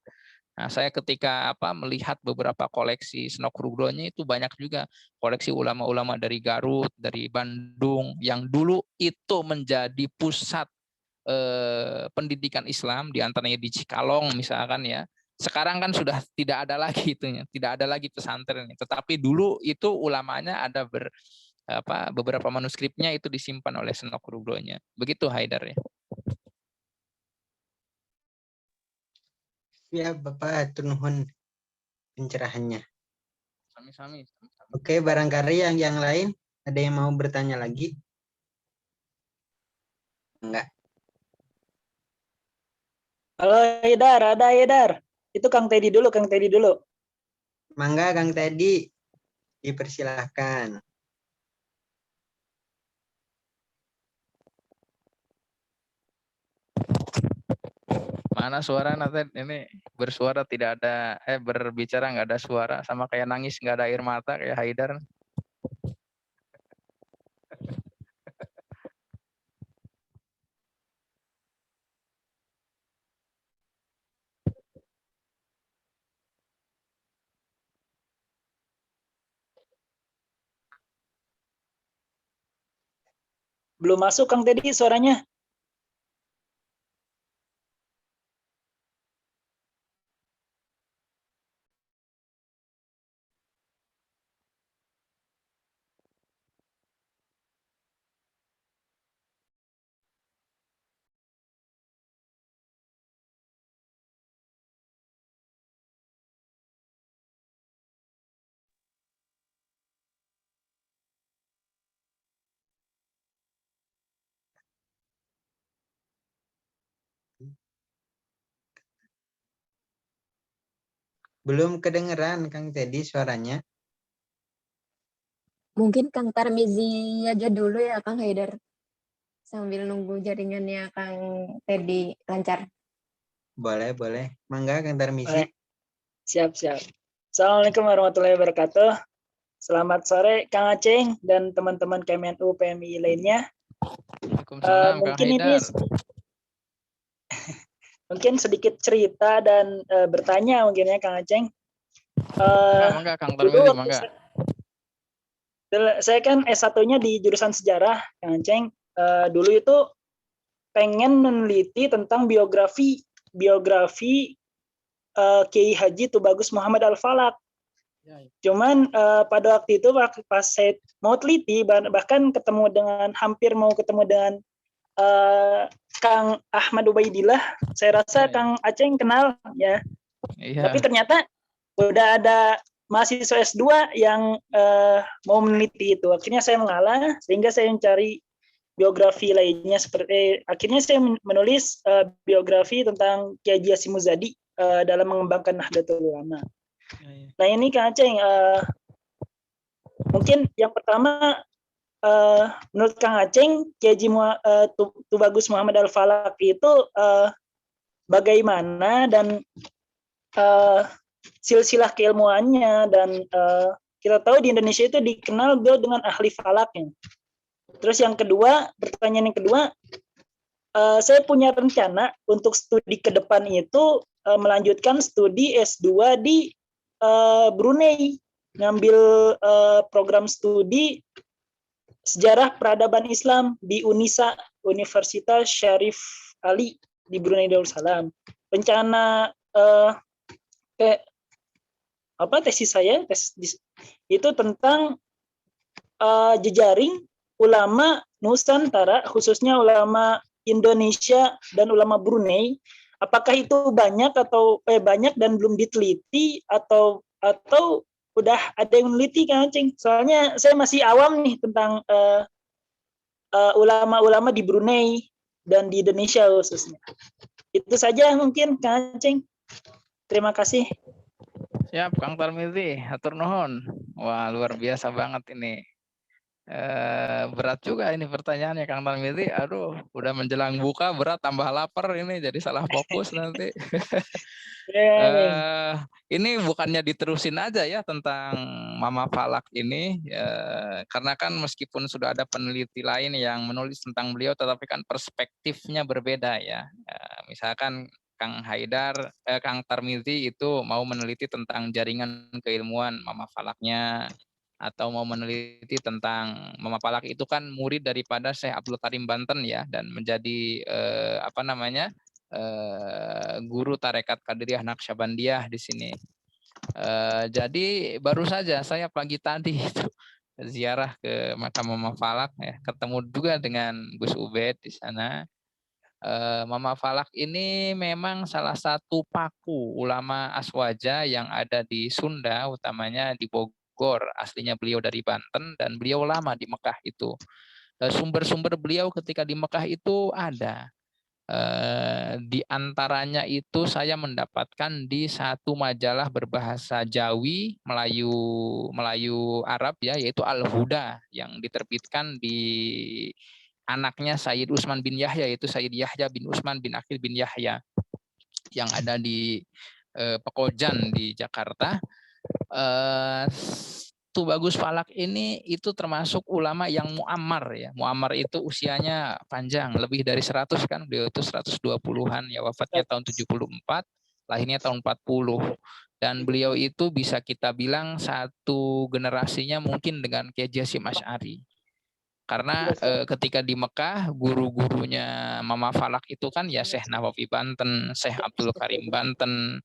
S2: Nah, saya ketika melihat beberapa koleksi Senok Rugronya itu banyak juga koleksi ulama-ulama dari Garut, dari Bandung yang dulu itu menjadi pusat pendidikan Islam, di antaranya di Cikalong misalkan ya. Sekarang kan sudah tidak ada lagi itunya, tidak ada lagi pesantren. Tetapi dulu itu ulamanya ada beberapa manuskripnya itu disimpan oleh Senok Rugronya. Begitu Haidar ya.
S3: Ya Bapak, atur nuhun pencerahannya.
S2: Sami-sami.
S3: Oke, barangkali yang lain ada yang mau bertanya lagi? Enggak.
S4: Halo Haidar, ada Haidar. Itu Kang Teddy dulu, Kang Teddy dulu.
S3: Mangga Kang Teddy, dipersilahkan.
S2: Mana suara nanti ini bersuara tidak ada berbicara nggak ada suara, sama kayak nangis nggak ada air mata kayak Haidar.
S4: Belum masuk Kang Teddy suaranya.
S3: Belum kedengeran Kang Teddy suaranya.
S5: Mungkin Kang Tarmizi aja dulu ya Kang Haidar. Sambil nunggu jaringannya Kang Teddy lancar.
S3: Boleh. Mangga Kang Tarmizi.
S4: Siap. Assalamualaikum warahmatullahi wabarakatuh. Selamat sore Kang Aceng dan teman-teman Kemenlu PMI lainnya.
S2: Waalaikumsalam Kang
S4: Mungkin
S2: Haidar.
S4: Mungkin sedikit cerita dan bertanya mungkin ya Kang Aceng.
S2: Mangga Kang Tarmizi, mangga.
S4: Saya kan S1-nya di jurusan sejarah, Kang Aceng. Dulu itu pengen meneliti tentang biografi Kiai Haji Tubagus Muhammad Al-Falak. Cuman pada waktu itu pas saya mau teliti, bahkan hampir mau ketemu dengan Kang Ahmad Ubaidillah, saya rasa Kang Aceng kenal ya.
S2: Iya.
S4: Tapi ternyata udah ada mahasiswa S2 yang mau meneliti itu. Akhirnya saya mengalah sehingga saya mencari biografi lainnya akhirnya saya menulis biografi tentang Kiai Haji Hashim Muzadi dalam mengembangkan Nahdlatul Ulama. Nah ini Kang Aceng, mungkin yang pertama menurut Kang Aceng Kiai Haji Tubagus Muhammad Al-Falak itu bagaimana dan silsilah keilmuannya dan kita tahu di Indonesia itu dikenal beliau dengan ahli falaknya. Terus yang kedua, pertanyaan yang kedua, saya punya rencana untuk studi ke depan itu melanjutkan studi S2 di Brunei, ngambil program studi Sejarah Peradaban Islam di UNISA, Universitas Syarif Ali di Brunei Darussalam. Rencana tesis saya itu tentang jejaring ulama Nusantara, khususnya ulama Indonesia dan ulama Brunei. Apakah itu banyak dan belum diteliti atau udah ada yang meneliti, Kang Aceng? Soalnya saya masih awam nih tentang ulama-ulama di Brunei dan di Indonesia khususnya. Itu saja mungkin, Kang Aceng. Terima kasih.
S2: Siap, Kang Tarmizi, hatur nuhun. Wah, luar biasa banget ini. Berat juga ini pertanyaannya, Kang Tarmizi. Aduh, udah menjelang buka, berat tambah lapar ini, jadi salah fokus nanti. Ini bukannya diterusin aja ya tentang Mama Falak ini, karena kan meskipun sudah ada peneliti lain yang menulis tentang beliau, tetapi kan perspektifnya berbeda ya. Misalkan Kang Haidar, Kang Tarmizi itu mau meneliti tentang jaringan keilmuan Mama Falaknya, atau mau meneliti tentang Mama Falak itu kan murid daripada Syekh Abdul Karim Banten ya, dan menjadi guru tarekat Qadiriyah Naqsyabandiyah di sini. Jadi baru saja saya pagi tadi itu ziarah ke makam Mama Falak ya, ketemu juga dengan Gus Ubed di sana. Mama Falak ini memang salah satu paku ulama Aswaja yang ada di Sunda, utamanya di Bogor. Aslinya beliau dari Banten dan beliau lama di Mekah itu. Sumber-sumber beliau ketika di Mekah itu ada. Di antaranya itu saya mendapatkan di satu majalah berbahasa Jawi, Melayu Arab ya, yaitu Al-Huda yang diterbitkan di anaknya Sayyid Utsman bin Yahya, yaitu Sayyid Yahya bin Utsman bin Aqil bin Yahya yang ada di Pekojan di Jakarta. Tubagus Falak ini itu termasuk ulama yang muammar ya. Muammar itu usianya panjang, lebih dari 100 kan. Beliau itu 120-an ya, wafatnya tahun 74, lahirnya tahun 40. Dan beliau itu bisa kita bilang satu generasinya mungkin dengan Kiai Hasyim Asy'ari. Karena ketika di Mekah guru-gurunya Mama Falak itu kan ya Syekh Nawawi Banten, Syekh Abdul Karim Banten,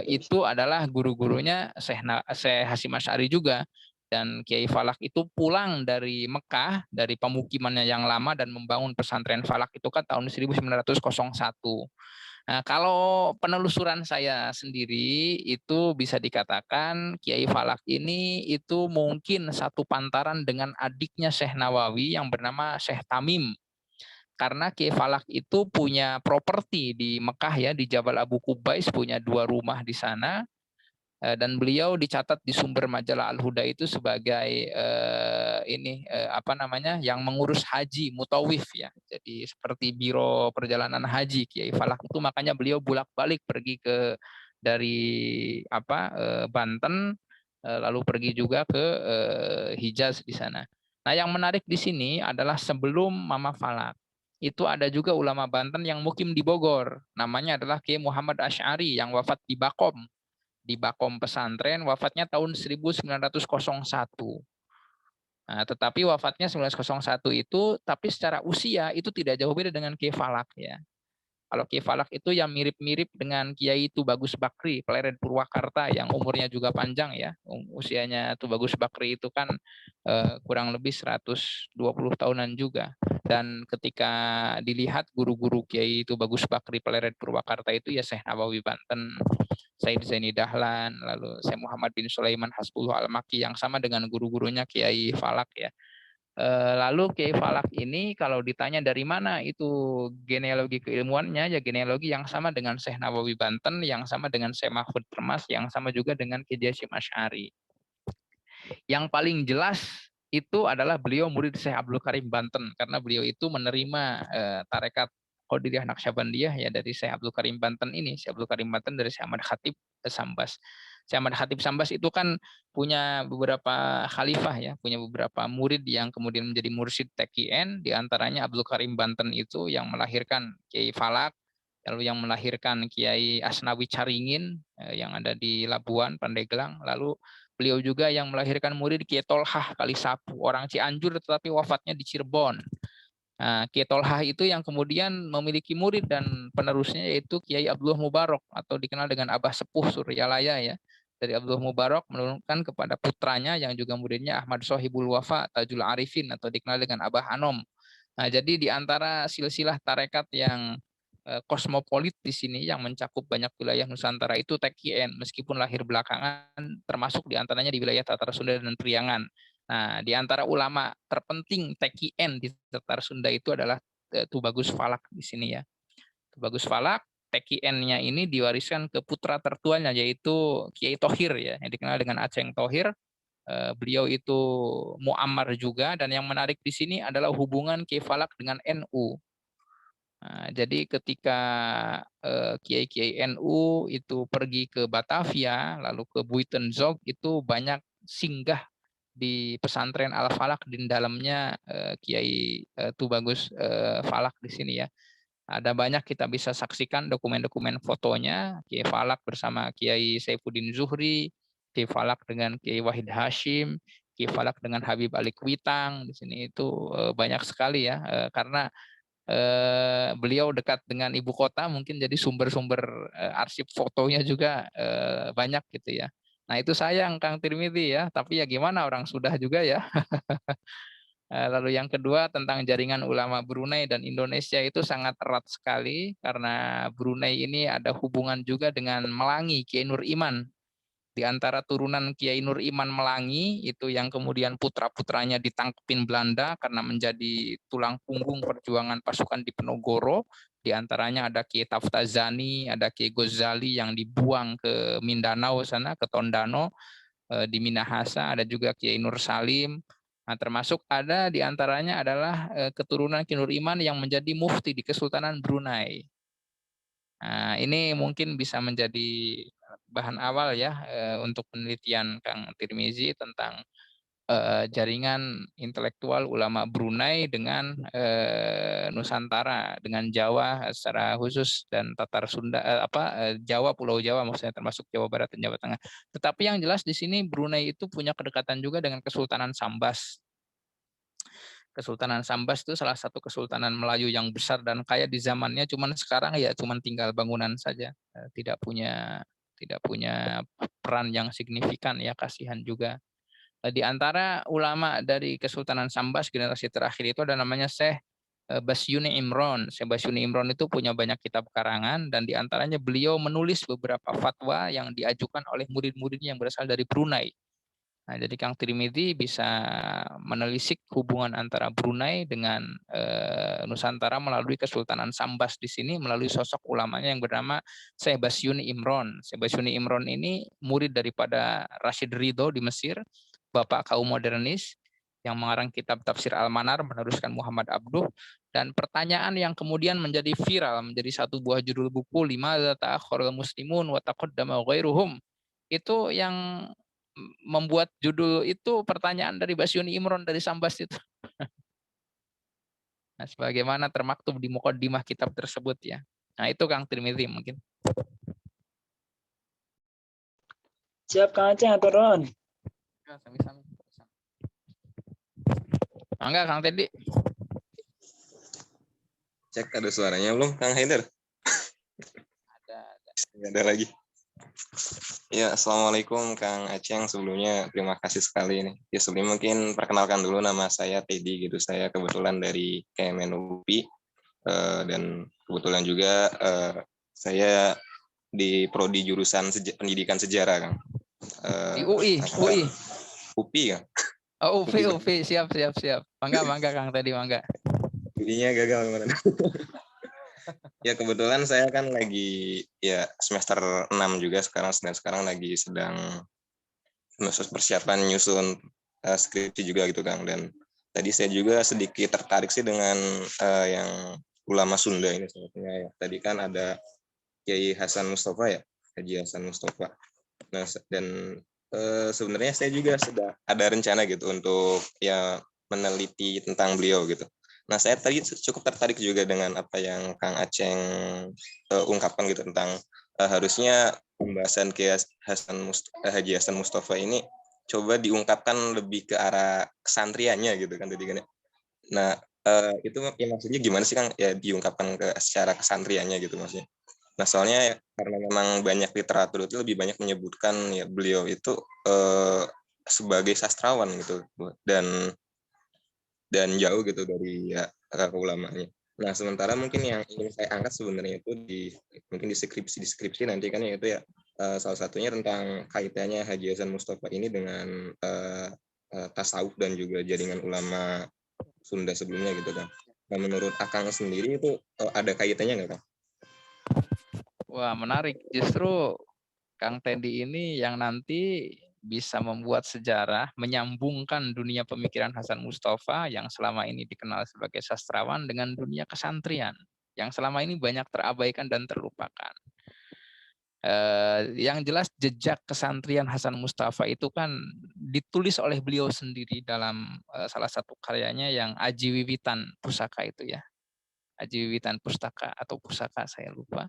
S2: itu adalah guru-gurunya Syekh Hasyim Asy'ari juga. Dan Kiai Falak itu pulang dari Mekah, dari pemukimannya yang lama dan membangun pesantren Falak itu kan tahun 1901. Nah, kalau penelusuran saya sendiri itu bisa dikatakan Kiai Falak ini itu mungkin satu pantaran dengan adiknya Syekh Nawawi yang bernama Syekh Tamim. Karena Kiai Falak itu punya properti di Mekah ya, di Jabal Abu Qubais, punya 2 rumah di sana, dan beliau dicatat di sumber majalah Al-Huda itu sebagai yang mengurus haji mutawif ya. Jadi seperti biro perjalanan haji Kiai Falak itu, makanya beliau bolak-balik pergi dari Banten, lalu pergi juga ke Hijaz di sana. Nah, yang menarik di sini adalah sebelum Mama Falak itu ada juga ulama Banten yang mukim di Bogor. Namanya adalah Kiai Muhammad Asy'ari yang wafat di Bakom. Di Bakom pesantren, wafatnya tahun 1901. Nah, tetapi wafatnya 1901 itu, tapi secara usia itu tidak jauh beda dengan Kiai Falak ya. Kalau Kiai Falak itu yang mirip-mirip dengan Kiai Tubagus Bakri, Pleret Purwakarta yang umurnya juga panjang ya. Usianya Tubagus Bakri itu kan kurang lebih 120 tahunan juga. Dan ketika dilihat guru-guru Kiai Tubagus Bakri, Pleret Purwakarta itu ya Syekh Nawawi Banten, Said Zaini Dahlan, lalu Syekh Muhammad bin Sulaiman Hasbullah Al-Maki yang sama dengan guru-gurunya Kiai Falak ya. Lalu Kiai Falak ini kalau ditanya dari mana itu genealogi keilmuannya, ya genealogi yang sama dengan Syekh Nawawi Banten, yang sama dengan Syekh Mahfud Termas, yang sama juga dengan Kiai Hasyim Asy'ari. Yang paling jelas itu adalah beliau murid Syekh Abdul Karim Banten, karena beliau itu menerima tarekat Qadiriyah Naqsyabandiyah ya dari Syekh Abdul Karim Banten ini. Syekh Abdul Karim Banten dari Syekh Ahmad Khatib Sambas. Syekh Ahmad Khatib Sambas itu kan punya beberapa khalifah ya, punya beberapa murid yang kemudian menjadi mursyid TKN, di antaranya Abdul Karim Banten itu yang melahirkan Kiai Falak, lalu yang melahirkan Kiai Asnawi Caringin yang ada di Labuan, Pandeglang, lalu beliau juga yang melahirkan murid Kiai Tolhah Kalisapu, orang Cianjur tetapi wafatnya di Cirebon. Nah, Kiai Tolhah itu yang kemudian memiliki murid dan penerusnya yaitu Kiai Abdullah Mubarak atau dikenal dengan Abah Sepuh Suryalaya ya. Dari Abdullah Mubarak menurunkan kepada putranya yang juga muridnya Ahmad Sohibul Wafa Tajul Arifin atau dikenal dengan Abah Anom. Nah, jadi di antara silsilah tarekat yang kosmopolit di sini yang mencakup banyak wilayah Nusantara itu TKN meskipun lahir belakangan, termasuk di antaranya di wilayah Tatar Sunda dan Priangan. Nah, di antara ulama terpenting TKN di Tatar Sunda itu adalah Tubagus Falak di sini ya. Tubagus Falak, TKN-nya ini diwariskan ke putra tertuanya yaitu Kiai Thohir ya, yang dikenal dengan Aceng Thohir. Beliau itu muammar juga, dan yang menarik di sini adalah hubungan Kiai Falak dengan NU. Nah, jadi ketika kiai-kiai NU itu pergi ke Batavia, lalu ke Buitenzorg, itu banyak singgah di pesantren Al Falak, di dalamnya Kiai Tubagus Falak di sini ya. Ada banyak kita bisa saksikan dokumen-dokumen fotonya Kiai Falak bersama Kiai Saifuddin Zuhri, Kiai Falak dengan Kiai Wahid Hashim, Kiai Falak dengan Habib Ali Kuitang. Di sini itu banyak sekali ya, karena beliau dekat dengan ibu kota, mungkin jadi sumber-sumber arsip fotonya juga banyak gitu ya. Nah itu sayang Kang Tirmidzi ya, tapi ya gimana, orang sudah juga ya. Lalu yang kedua tentang jaringan ulama Brunei dan Indonesia itu sangat erat sekali, karena Brunei ini ada hubungan juga dengan Melangi, Kiai Nur Iman. Di antara turunan Kiai Nur Iman Melangi itu yang kemudian putra-putranya ditangkepin Belanda karena menjadi tulang punggung perjuangan pasukan Diponegoro. Di antaranya ada Kiai Taftazani, ada Kiai Ghazali yang dibuang ke Mindanao sana, ke Tondano di Minahasa, ada juga Kiai Nur Salim. Nah, termasuk ada di antaranya adalah keturunan Kiai Nur Iman yang menjadi mufti di Kesultanan Brunei. Nah, ini mungkin bisa menjadi bahan awal ya untuk penelitian Kang Tirmizi tentang jaringan intelektual ulama Brunei dengan Nusantara, dengan Jawa secara khusus, dan Tatar Sunda, Jawa, Pulau Jawa maksudnya, termasuk Jawa Barat dan Jawa Tengah. Tetapi yang jelas di sini Brunei itu punya kedekatan juga dengan Kesultanan Sambas. Kesultanan Sambas itu salah satu kesultanan Melayu yang besar dan kaya di zamannya, cuman sekarang ya cuman tinggal bangunan saja, tidak punya peran yang signifikan ya, kasihan juga. Di antara ulama dari Kesultanan Sambas generasi terakhir itu ada namanya Syekh Basyuni Imron. Syekh Basyuni Imron itu punya banyak kitab karangan, dan di antaranya beliau menulis beberapa fatwa yang diajukan oleh murid-muridnya yang berasal dari Brunei. Nah, jadi Kang Tirmidzi bisa menelisik hubungan antara Brunei dengan Nusantara melalui Kesultanan Sambas di sini, melalui sosok ulamanya yang bernama Syekh Basyuni Imron. Syekh Basyuni Imron ini murid daripada Rashid Ridho di Mesir, bapak kaum modernis yang mengarang kitab Tafsir Al-Manar meneruskan Muhammad Abduh. Dan pertanyaan yang kemudian menjadi viral, menjadi satu buah judul buku, Limadza ta'akhkharul muslimun wa taqaddama ghairuhum, itu yang membuat judul itu pertanyaan dari Basyuni Imron dari Sambas itu. Nah, sebagaimana termaktub di muqaddimah kitab tersebut ya. Nah, itu Kang Tirmidzi mungkin.
S4: Siap Kang Aceh, turun.
S2: Sami-sami. Enggak, Kang Teddy.
S6: Cek ada suaranya belum, Kang Haider? Ada lagi. Ya, assalamualaikum Kang Aceng. Sebelumnya terima kasih sekali nih. Ya, sebelumnya mungkin perkenalkan dulu, nama saya Teddy gitu. Saya kebetulan dari KMNUPI dan kebetulan juga saya di prodi jurusan pendidikan sejarah, Kang.
S2: Di UI.
S6: UPI, Kang.
S2: Oh, UPI. Siap. Mangga Kang Teddy, mangga.
S6: UI-nya gagal kemarin. Ya, kebetulan saya kan lagi ya semester 6 juga sekarang lagi sedang persiapan nyusun skripsi juga gitu, Kang. Dan tadi saya juga sedikit tertarik sih dengan yang ulama Sunda ini sebetulnya ya. Tadi kan ada Kiai Hasan Mustafa ya, Haji Hasan Mustafa. Nah, dan sebenarnya saya juga sudah ada rencana gitu untuk ya meneliti tentang beliau gitu. Nah, saya tadi cukup tertarik juga dengan apa yang Kang Aceng ungkapkan gitu tentang harusnya pembahasan Haji Hasan Mustafa ini coba diungkapkan lebih ke arah kesantriannya gitu kan tadi kan ya. Nah, itu ya maksudnya gimana sih Kang ya diungkapkan ke secara kesantriannya gitu maksudnya. Nah, soalnya ya, karena memang banyak literatur itu lebih banyak menyebutkan ya beliau itu sebagai sastrawan gitu dan jauh gitu dari ya ulamanya. Nah, sementara mungkin yang ingin saya angkat sebenarnya itu mungkin di deskripsi nanti kan ya itu ya salah satunya tentang kaitannya Haji Hasan Mustafa ini dengan tasawuf dan juga jaringan ulama Sunda sebelumnya gitu kan. Nah, menurut Akang sendiri itu ada kaitannya nggak Kang?
S2: Wah, menarik. Justru Kang Tendi ini yang nanti bisa membuat sejarah, menyambungkan dunia pemikiran Hasan Mustafa yang selama ini dikenal sebagai sastrawan dengan dunia kesantrian yang selama ini banyak terabaikan dan terlupakan. Yang jelas jejak kesantrian Hasan Mustafa itu kan ditulis oleh beliau sendiri dalam salah satu karyanya yang Aji Wiwitan Pusaka itu ya. Aji Wiwitan Pustaka atau Pusaka saya lupa.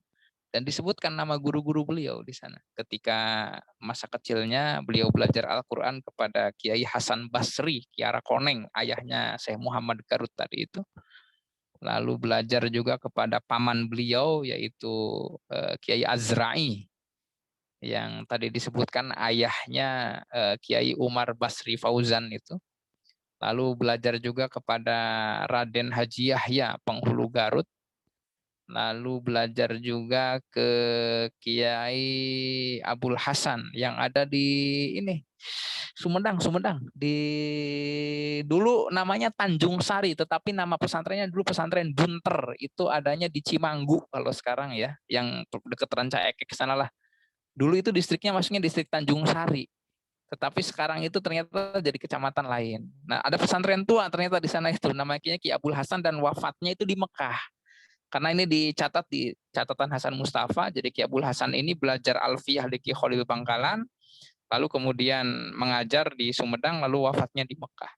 S2: Dan disebutkan nama guru-guru beliau di sana. Ketika masa kecilnya beliau belajar Al-Quran kepada Kiai Hasan Basri, Kiara Koneng, ayahnya Syekh Muhammad Garut tadi itu. Lalu belajar juga kepada paman beliau yaitu Kiai Azra'i yang tadi disebutkan ayahnya Kiai Umar Basri Fauzan itu. Lalu belajar juga kepada Raden Haji Yahya Penghulu Garut. Lalu belajar juga ke Kiai Abdul Hasan yang ada di ini Sumedang. Dulu namanya Tanjung Sari, tetapi nama pesantrennya dulu pesantren Bunter. Itu adanya di Cimanggu kalau sekarang ya, yang dekat Ranca Ekek sana lah. Dulu itu distriknya maksudnya distrik Tanjung Sari. Tetapi sekarang itu ternyata jadi kecamatan lain. Nah, ada pesantren tua ternyata di sana itu namanya Ki Abdul Hasan dan wafatnya itu di Mekah. Karena ini dicatat di catatan Hasan Mustafa, jadi Ki Abdul Hasan ini belajar Alfiyah di Ki Khalil Bangkalan, lalu kemudian mengajar di Sumedang, lalu wafatnya di Mekah.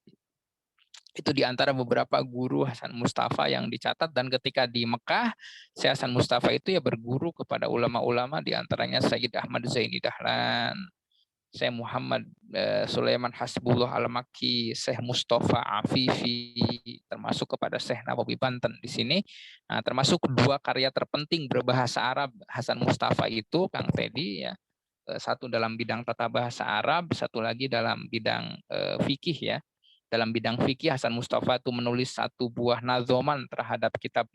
S2: Itu di antara beberapa guru Hasan Mustafa yang dicatat, dan ketika di Mekah, Syekh Hasan Mustafa itu ya berguru kepada ulama-ulama, di antaranya Sayyid Ahmad Zaini Dahlan, Syekh Muhammad Sulaiman Hasbullah Al-Makki, Syekh Mustafa Afifi, termasuk kepada Syekh Nawawi Banten di sini. Nah, termasuk dua karya terpenting berbahasa Arab Hasan Mustafa itu, Kang Teddy ya. Satu dalam bidang tata bahasa Arab, satu lagi dalam bidang fikih ya. Dalam bidang fikih Hasan Mustafa itu menulis satu buah nazoman terhadap kitab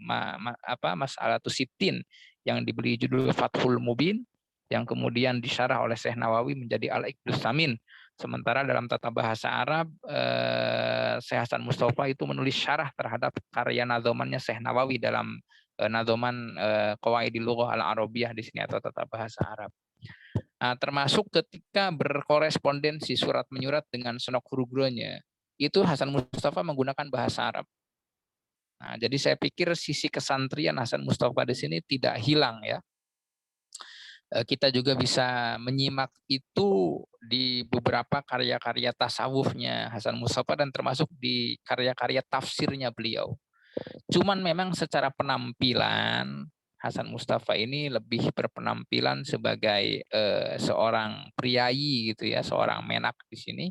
S2: Mas'alatus Sittin yang diberi judul Fathul Mubin, yang kemudian disyarah oleh Syekh Nawawi menjadi Al-Iqdus Samin. Sementara dalam tata bahasa Arab, Syekh Hasan Mustafa itu menulis syarah terhadap karya nazomannya Syekh Nawawi dalam nazoman Qawaidil Lughah Al-Arabiyah di sini atau tata bahasa Arab. Nah, termasuk ketika berkorespondensi surat menyurat dengan Senok Hurugronnya, itu Hasan Mustafa menggunakan bahasa Arab. Nah, jadi saya pikir sisi kesantrian Hasan Mustafa di sini tidak hilang ya. Kita juga bisa menyimak itu di beberapa karya-karya tasawufnya Hasan Mustafa dan termasuk di karya-karya tafsirnya beliau. Cuman memang secara penampilan Hasan Mustafa ini lebih berpenampilan sebagai seorang priayi gitu ya, seorang menak di sini,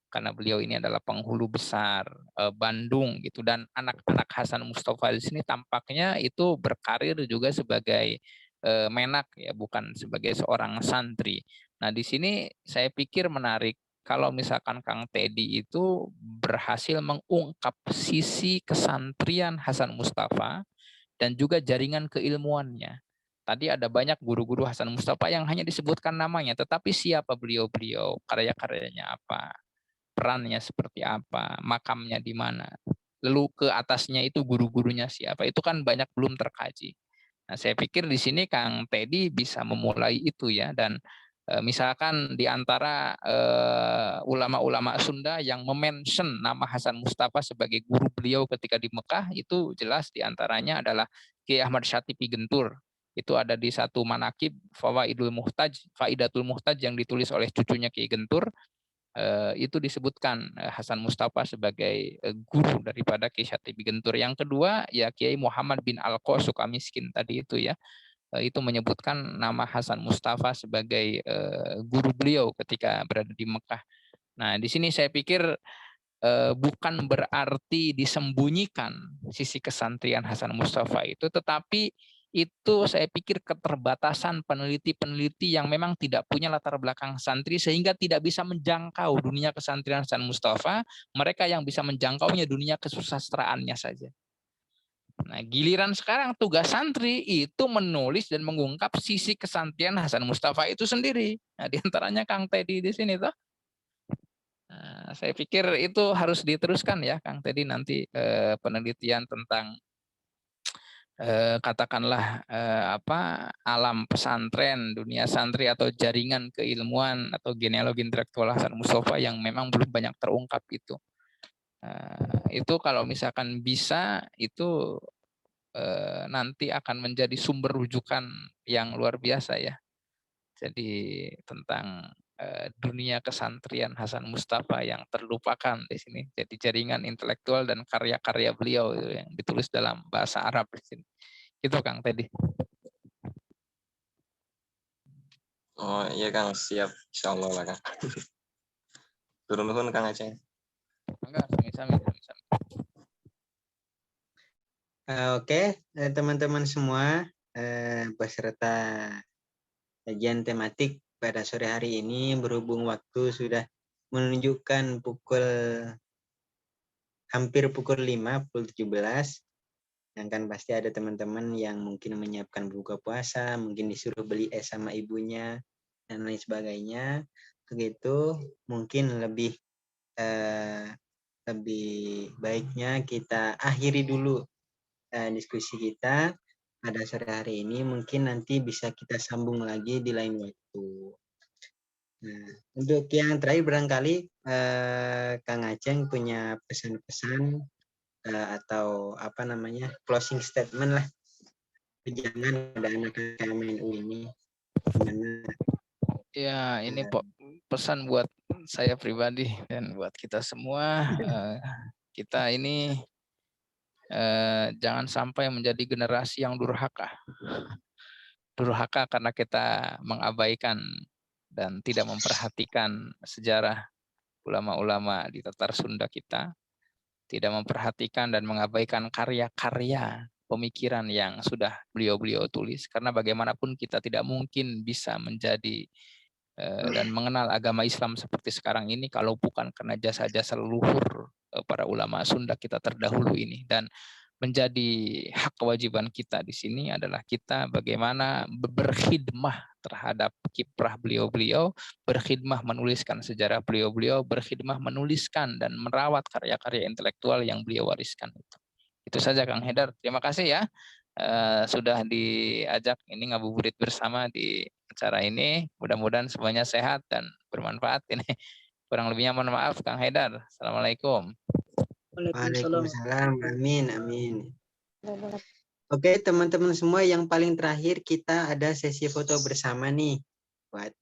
S2: karena beliau ini adalah penghulu besar Bandung gitu, dan anak-anak Hasan Mustafa di sini tampaknya itu berkarir juga sebagai menak ya, bukan sebagai seorang santri. Nah, di sini saya pikir menarik kalau misalkan Kang Teddy itu berhasil mengungkap sisi kesantrian Hasan Mustafa dan juga jaringan keilmuannya. Tadi ada banyak guru-guru Hasan Mustafa yang hanya disebutkan namanya, tetapi siapa beliau-beliau, karya-karyanya apa, perannya seperti apa, makamnya di mana, lalu ke atasnya itu guru-gurunya siapa, itu kan banyak belum terkaji. Nah, saya pikir di sini Kang Teddy bisa memulai itu ya, dan misalkan di antara ulama-ulama Sunda yang memention nama Hasan Mustafa sebagai guru beliau ketika di Mekah, itu jelas di antaranya adalah Kiai Ahmad Syatibi Gentur Itu ada di satu manakib Faidatul Muhtaj yang ditulis oleh cucunya Ki Gentur. Itu disebutkan Hasan Mustafa sebagai guru daripada Ki Syatibi Gentur. Yang kedua ya Kiai Muhammad bin Alqos Sukamiskin tadi itu ya, itu menyebutkan nama Hasan Mustafa sebagai guru beliau ketika berada di Mekah. Nah, di sini saya pikir bukan berarti disembunyikan sisi kesantrian Hasan Mustafa itu, tetapi itu saya pikir keterbatasan peneliti-peneliti yang memang tidak punya latar belakang santri sehingga tidak bisa menjangkau dunia kesantrian Hasan Mustafa. Mereka yang bisa menjangkaunya dunia kesusastraannya saja. Nah, giliran sekarang tugas santri itu menulis dan mengungkap sisi kesantrian Hasan Mustafa itu sendiri. Nah, diantaranya Kang Teddy di sini toh. Nah, saya pikir itu harus diteruskan ya Kang Teddy nanti penelitian tentang katakanlah alam pesantren, dunia santri atau jaringan keilmuan atau genealogi intelektual Hasan Mustafa yang memang belum banyak terungkap itu. Itu kalau misalkan bisa itu nanti akan menjadi sumber rujukan yang luar biasa ya. Jadi tentang dunia kesantrian Hasan Mustafa yang terlupakan di sini. Jadi jaringan intelektual dan karya-karya beliau yang ditulis dalam bahasa Arab di sini. Itu Kang Teddy.
S6: Oh iya Kang, siap. Insya Allah lah Kang. Turun-turun Kang Aceh.
S2: Enggak, sami-sami.
S3: Oke, teman-teman semua, peserta kajian tematik pada sore hari ini berhubung waktu sudah menunjukkan hampir pukul 5, pukul 17. Sedangkan pasti ada teman-teman yang mungkin menyiapkan buka puasa, mungkin disuruh beli es sama ibunya, dan lain sebagainya. Begitu, mungkin lebih baiknya kita akhiri dulu diskusi kita pada sore hari ini. Mungkin nanti bisa kita sambung lagi di lain waktu. Nah, untuk yang terakhir barangkali Kang Aceng punya pesan-pesan atau apa namanya closing statement lah, jangan ada anak KMNU ini gimana?
S2: Ya, ini pesan buat saya pribadi dan buat kita semua. Kita ini jangan sampai menjadi generasi yang durhaka. Durhaka karena kita mengabaikan dan tidak memperhatikan sejarah ulama-ulama di Tatar Sunda kita, tidak memperhatikan dan mengabaikan karya-karya pemikiran yang sudah beliau-beliau tulis, karena bagaimanapun kita tidak mungkin bisa menjadi dan mengenal agama Islam seperti sekarang ini kalau bukan karena jasa-jasa leluhur para ulama Sunda kita terdahulu ini. Dan menjadi hak kewajiban kita di sini adalah kita bagaimana berkhidmah terhadap kiprah beliau-beliau, berkhidmah menuliskan sejarah beliau-beliau, berkhidmah menuliskan dan merawat karya-karya intelektual yang beliau wariskan itu. Itu saja Kang Haidar. Terima kasih ya sudah diajak ini ngabuburit bersama di acara ini. Mudah-mudahan semuanya sehat dan bermanfaat ini. Kurang lebihnya mohon maaf Kang Haidar. Assalamualaikum.
S3: Waalaikumsalam. Amin, amin. Oke, teman-teman semua, yang paling terakhir kita ada sesi foto bersama nih buat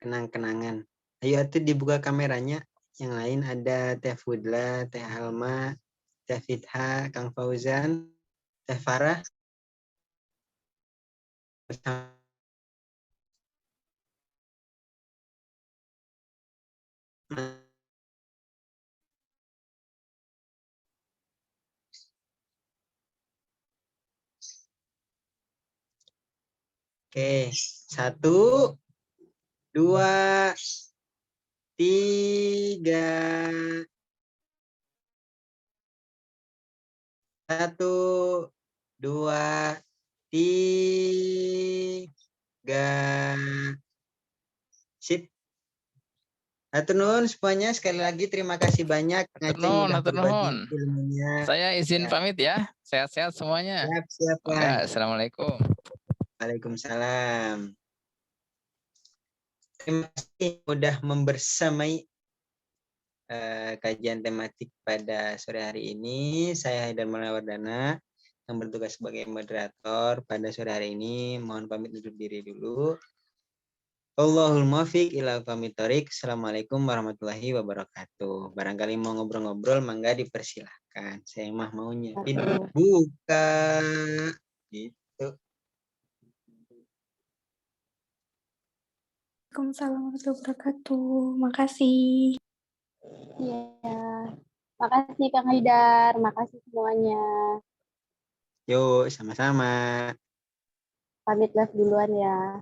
S3: kenang-kenangan. Ayo tuh dibuka kameranya. Yang lain ada Teh Fudla, Teh Alma, Teh Fitha, Kang Fauzan, Teh Farah. Oke, 1, 2, 3. 1, 2, 3. Sip. Hatur nuhun semuanya, sekali lagi terima kasih banyak.
S2: Hatur nuhun. Saya izin pamit ya. Sehat-sehat semuanya.
S3: Siap, Bang.
S2: Assalamualaikum.
S3: Waalaikumsalam. Terima kasih sudah membersamai kajian tematik pada sore hari ini. Saya Haidar Maulana Wardana. yang bertugas sebagai moderator pada sore hari ini. Mohon pamit undur diri dulu. Allahul muwaffiq ila aqwamit thoriq. Assalamualaikum warahmatullahi wabarakatuh. Barangkali mau ngobrol-ngobrol, mangga dipersilahkan. Saya mah maunya buka. Gitu.
S7: Waalaikumsalam warahmatullahi wabarakatuh. Makasih.
S8: Iya. Makasih Kang Haidar, makasih semuanya.
S3: Yuk, sama-sama.
S8: Pamit live duluan ya.